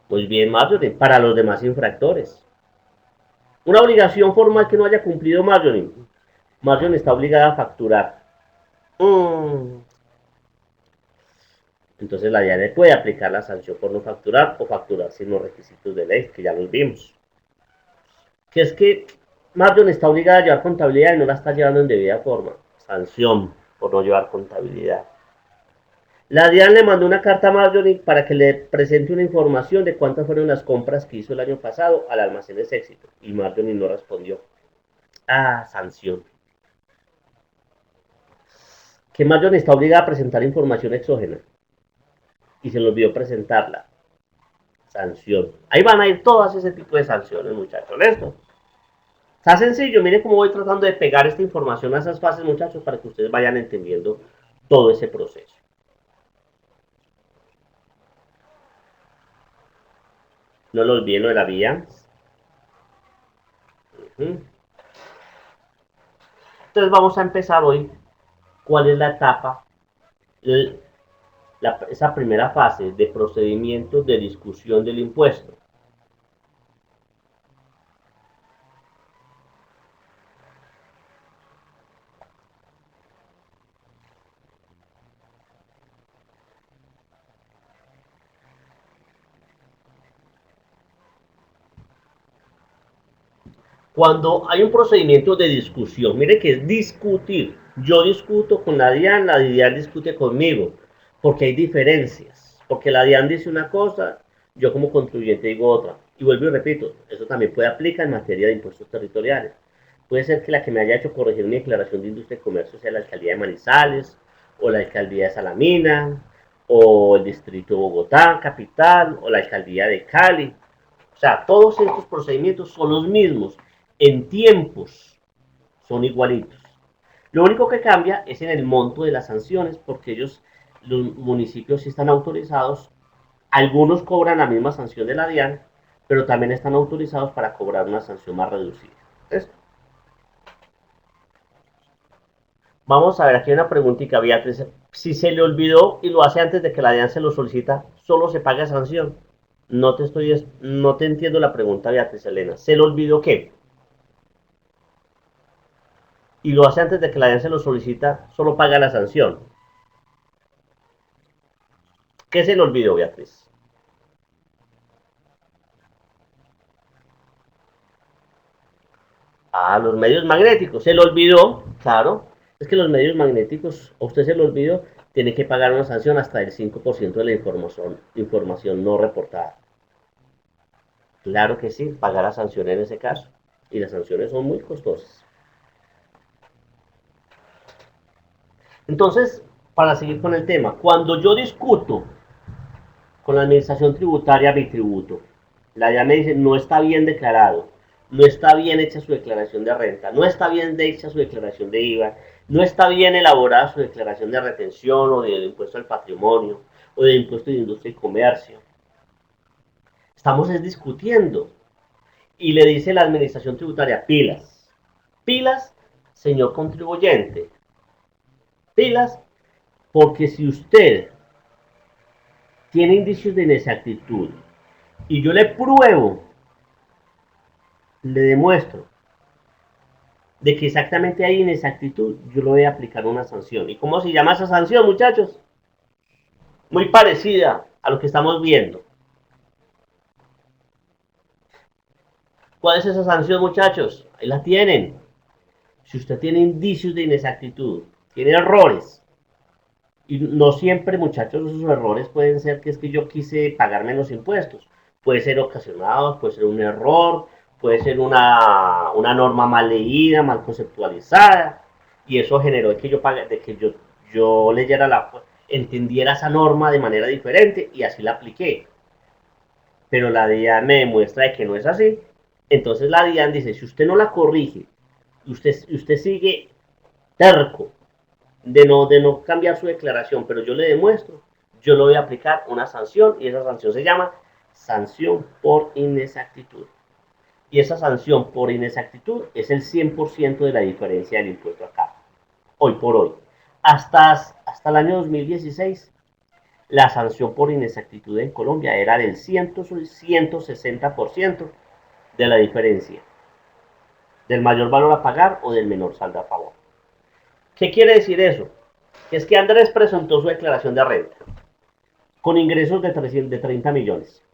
Pues bien, Marjorie, para los demás infractores. Una obligación formal que no haya cumplido Marjorie. Marjorie está obligada a facturar. Entonces la DIAN puede aplicar la sanción por no facturar o facturar sin los requisitos de ley, que ya los vimos. Que es que Marjorie está obligada a llevar contabilidad y no la está llevando en debida forma. Sanción por no llevar contabilidad. La DIAN le mandó una carta a Marjorie para que le presente una información de cuántas fueron las compras que hizo el año pasado al Almacenes Éxito. Y Marjorie no respondió. Ah, sanción. Que Marjorie está obligada a presentar información exógena. Y se le olvidó presentarla. Sanción. Ahí van a ir todas ese tipo de sanciones, muchachos. ¿Listo? Está sencillo. Miren cómo voy tratando de pegar esta información a esas fases, muchachos, para que ustedes vayan entendiendo todo ese proceso. No lo olviden lo de la vía. Entonces vamos a empezar hoy. ¿Cuál es la etapa? Esa primera fase de procedimiento de discusión del impuesto. Cuando hay un procedimiento de discusión, mire que es discutir. Yo discuto con la DIAN discute conmigo, porque hay diferencias. Porque la DIAN dice una cosa, yo como contribuyente digo otra. Y vuelvo y repito, eso también puede aplicar en materia de impuestos territoriales. Puede ser que la que me haya hecho corregir mi declaración de industria y comercio sea la alcaldía de Manizales, o la alcaldía de Salamina, o el distrito de Bogotá, capital, o la alcaldía de Cali. O sea, todos estos procedimientos son los mismos en tiempos, son igualitos. Lo único que cambia es en el monto de las sanciones, porque ellos, los municipios sí están autorizados, algunos cobran la misma sanción de la DIAN, pero también están autorizados para cobrar una sanción más reducida. Entonces, vamos a ver, aquí hay una preguntita, Beatriz. Si se le olvidó y lo hace antes de que la DIAN se lo solicita, ¿solo se paga sanción? No te entiendo la pregunta, Beatriz Elena. ¿Se le olvidó qué? Y lo hace antes de que la DIAN se lo solicita, solo paga la sanción. ¿Qué se le olvidó, Beatriz? Ah, los medios magnéticos. Se le olvidó, claro. Es que los medios magnéticos, a usted se le olvidó, tiene que pagar una sanción hasta el 5% de la información no reportada. Claro que sí, pagar la sanción en ese caso. Y las sanciones son muy costosas. Entonces, para seguir con el tema, cuando yo discuto con la administración tributaria mi tributo, la DIAN me dice no está bien declarado, no está bien hecha su declaración de renta, no está bien hecha su declaración de IVA, no está bien elaborada su declaración de retención o del impuesto al patrimonio o del impuesto de industria y comercio. Estamos discutiendo y le dice la administración tributaria, pilas, pilas, señor contribuyente, pilas, porque si usted tiene indicios de inexactitud y yo le pruebo, le demuestro de que exactamente hay inexactitud, yo le voy a aplicar una sanción. ¿Y cómo se llama esa sanción, muchachos? muy parecida a lo que estamos viendo. ¿Cuál es esa sanción, muchachos? Ahí la tienen. Si usted tiene indicios de inexactitud, tiene errores, y no siempre, muchachos, esos errores pueden ser que es que yo quise pagar menos impuestos. Puede ser ocasionado, puede ser un error, puede ser una norma mal leída, mal conceptualizada, y eso generó que yo pague, de que yo leyera entendiera esa norma de manera diferente y así la apliqué. Pero la DIAN me demuestra de que no es así. Entonces la DIAN dice, si usted no la corrige, usted sigue terco de no cambiar su declaración, pero yo le demuestro, yo le voy a aplicar una sanción y esa sanción se llama sanción por inexactitud. Y esa sanción por inexactitud es el 100% de la diferencia del impuesto acá, hoy por hoy. Hasta el año 2016, la sanción por inexactitud en Colombia era del 160% de la diferencia, del mayor valor a pagar o del menor saldo a favor. ¿Qué quiere decir eso? Que es que Andrés presentó su declaración de renta con ingresos de 30 millones.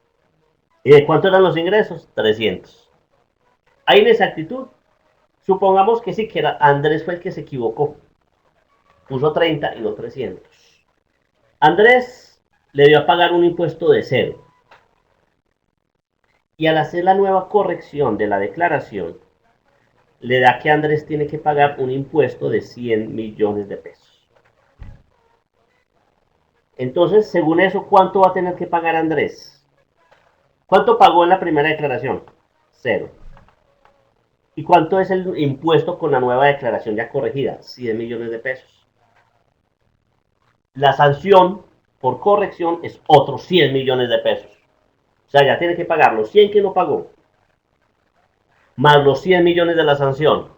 ¿Y de cuánto eran los ingresos? 300. ¿Hay inexactitud? Supongamos que sí, que Andrés fue el que se equivocó. Puso 30 y no 300. Andrés le dio a pagar un impuesto de 0. Y al hacer la nueva corrección de la declaración, le da que Andrés tiene que pagar un impuesto de 100 millones de pesos. Entonces, según eso, ¿cuánto va a tener que pagar Andrés? ¿Cuánto pagó en la primera declaración? 0. ¿Y cuánto es el impuesto con la nueva declaración ya corregida? 100 millones de pesos. La sanción por corrección es otros 100 millones de pesos. O sea, ya tiene que pagar los 100 que no pagó, más los 100 millones de la sanción,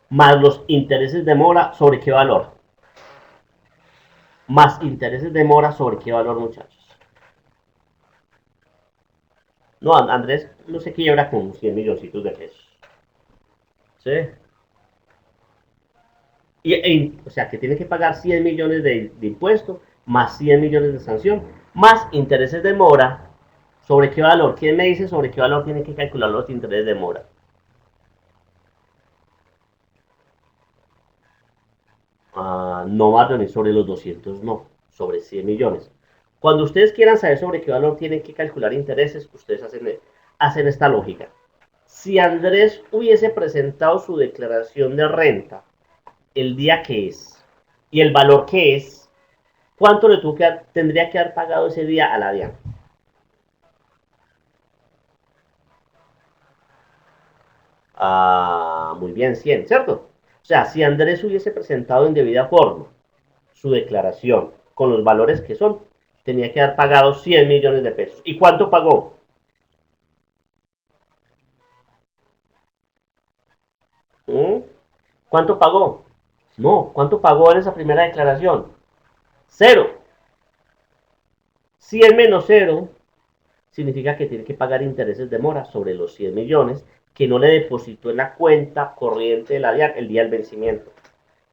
más los intereses de mora, ¿sobre qué valor? Más intereses de mora, ¿sobre qué valor, muchachos? No, Andrés no se quiebra con 100 milloncitos de pesos. ¿Sí? O sea, que tiene que pagar 100 millones de impuestos, más 100 millones de sanción, más intereses de mora. ¿Sobre qué valor? ¿Quién me dice sobre qué valor tiene que calcular los intereses de mora? No, Marlon, sobre los 200, no, sobre 100 millones. Cuando ustedes quieran saber sobre qué valor tienen que calcular intereses, ustedes hacen esta lógica. Si Andrés hubiese presentado su declaración de renta el día que es y el valor que es, ¿cuánto tendría que haber pagado ese día a la DIAN? Muy bien, 100, ¿cierto? O sea, si Andrés hubiese presentado en debida forma su declaración con los valores que son, tenía que haber pagado 100 millones de pesos. ¿Y cuánto pagó? ¿Mm? ¿Cuánto pagó? No, ¿cuánto pagó en esa primera declaración? 0. 100 menos 0 significa que tiene que pagar intereses de mora sobre los 100 millones que no le depositó en la cuenta corriente de la DIAN el día del vencimiento.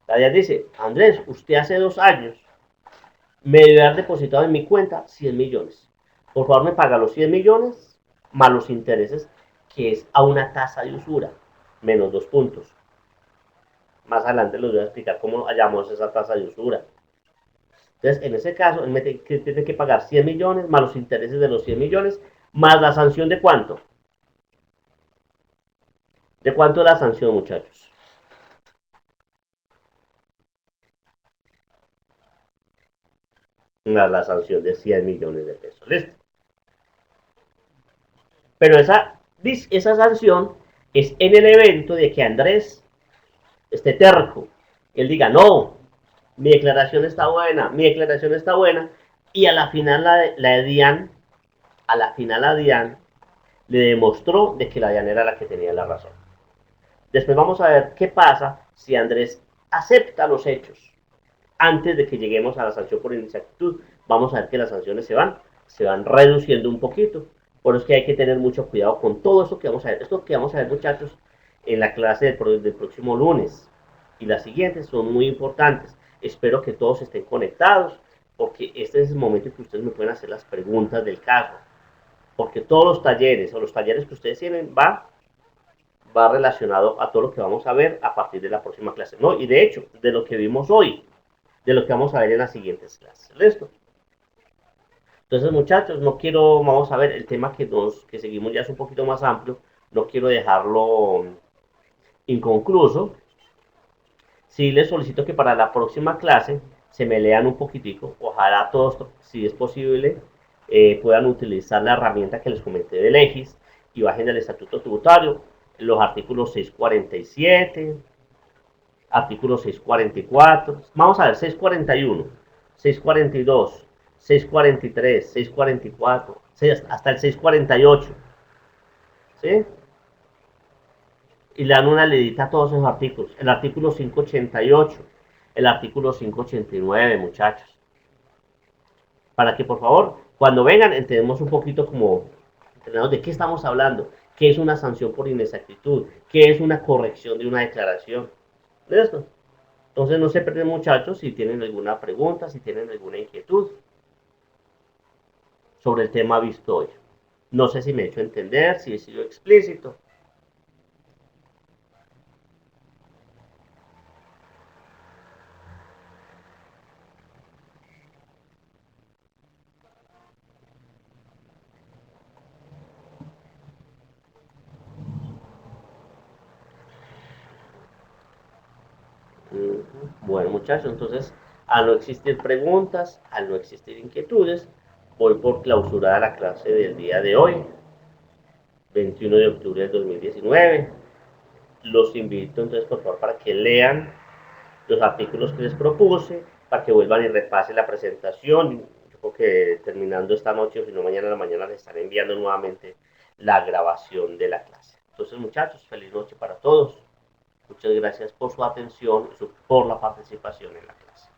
La DIAN dice, Andrés, usted hace 2 años me debe haber depositado en mi cuenta 100 millones. Por favor, me paga los 100 millones más los intereses, que es a una tasa de usura, menos 2 puntos. Más adelante les voy a explicar cómo hallamos esa tasa de usura. Entonces, en ese caso, él tiene que pagar 100 millones más los intereses de los 100 millones, más la sanción de cuánto. ¿De cuánto es la sanción, muchachos? La sanción de 100 millones de pesos. ¿Listo? Pero esa sanción es en el evento de que Andrés esté terco. Él diga, no, mi declaración está buena, mi declaración está buena. Y a la final la DIAN, le demostró de que la DIAN era la que tenía la razón. Después vamos a ver qué pasa si Andrés acepta los hechos antes de que lleguemos a la sanción por inexactitud. Vamos a ver que las sanciones se van reduciendo un poquito. Por eso es que hay que tener mucho cuidado con todo esto que vamos a ver. Esto que vamos a ver, muchachos, en la clase del próximo lunes y las siguientes son muy importantes. Espero que todos estén conectados, porque este es el momento en que ustedes me pueden hacer las preguntas del caso, porque todos los talleres o los talleres que ustedes tienen va relacionado a todo lo que vamos a ver a partir de la próxima clase, ¿no? Y de hecho, de lo que vimos hoy, de lo que vamos a ver en las siguientes clases. ¿Listo? Entonces, muchachos, no quiero, vamos a ver, el tema que seguimos ya es un poquito más amplio, no quiero dejarlo inconcluso. Sí les solicito que para la próxima clase se me lean un poquitico, ojalá todos, si es posible, puedan utilizar la herramienta que les comenté del EGIS y bajen el estatuto tributario, los artículos 647, artículo 644, vamos a ver, 641, 642, 643, 644, hasta el 648, ¿sí? Y le dan una leidita a todos esos artículos. El artículo 588, el artículo 589, muchachos. Para que, por favor, cuando vengan, entendemos un poquito como, entendemos de qué estamos hablando, qué es una sanción por inexactitud, qué es una corrección de una declaración. ¿Listo? Entonces no se pierden, muchachos, si tienen alguna pregunta, si tienen alguna inquietud sobre el tema visto hoy. No sé si me he hecho entender, si he sido explícito. Bueno, muchachos, entonces, al no existir preguntas, al no existir inquietudes, voy por clausurada la clase del día de hoy, 21 de octubre del 2019. Los invito entonces, por favor, para que lean los artículos que les propuse, para que vuelvan y repasen la presentación. Yo creo que terminando esta noche o si no mañana a la mañana les estaré enviando nuevamente la grabación de la clase. Entonces, muchachos, feliz noche para todos. Muchas gracias por su atención y por la participación en la clase.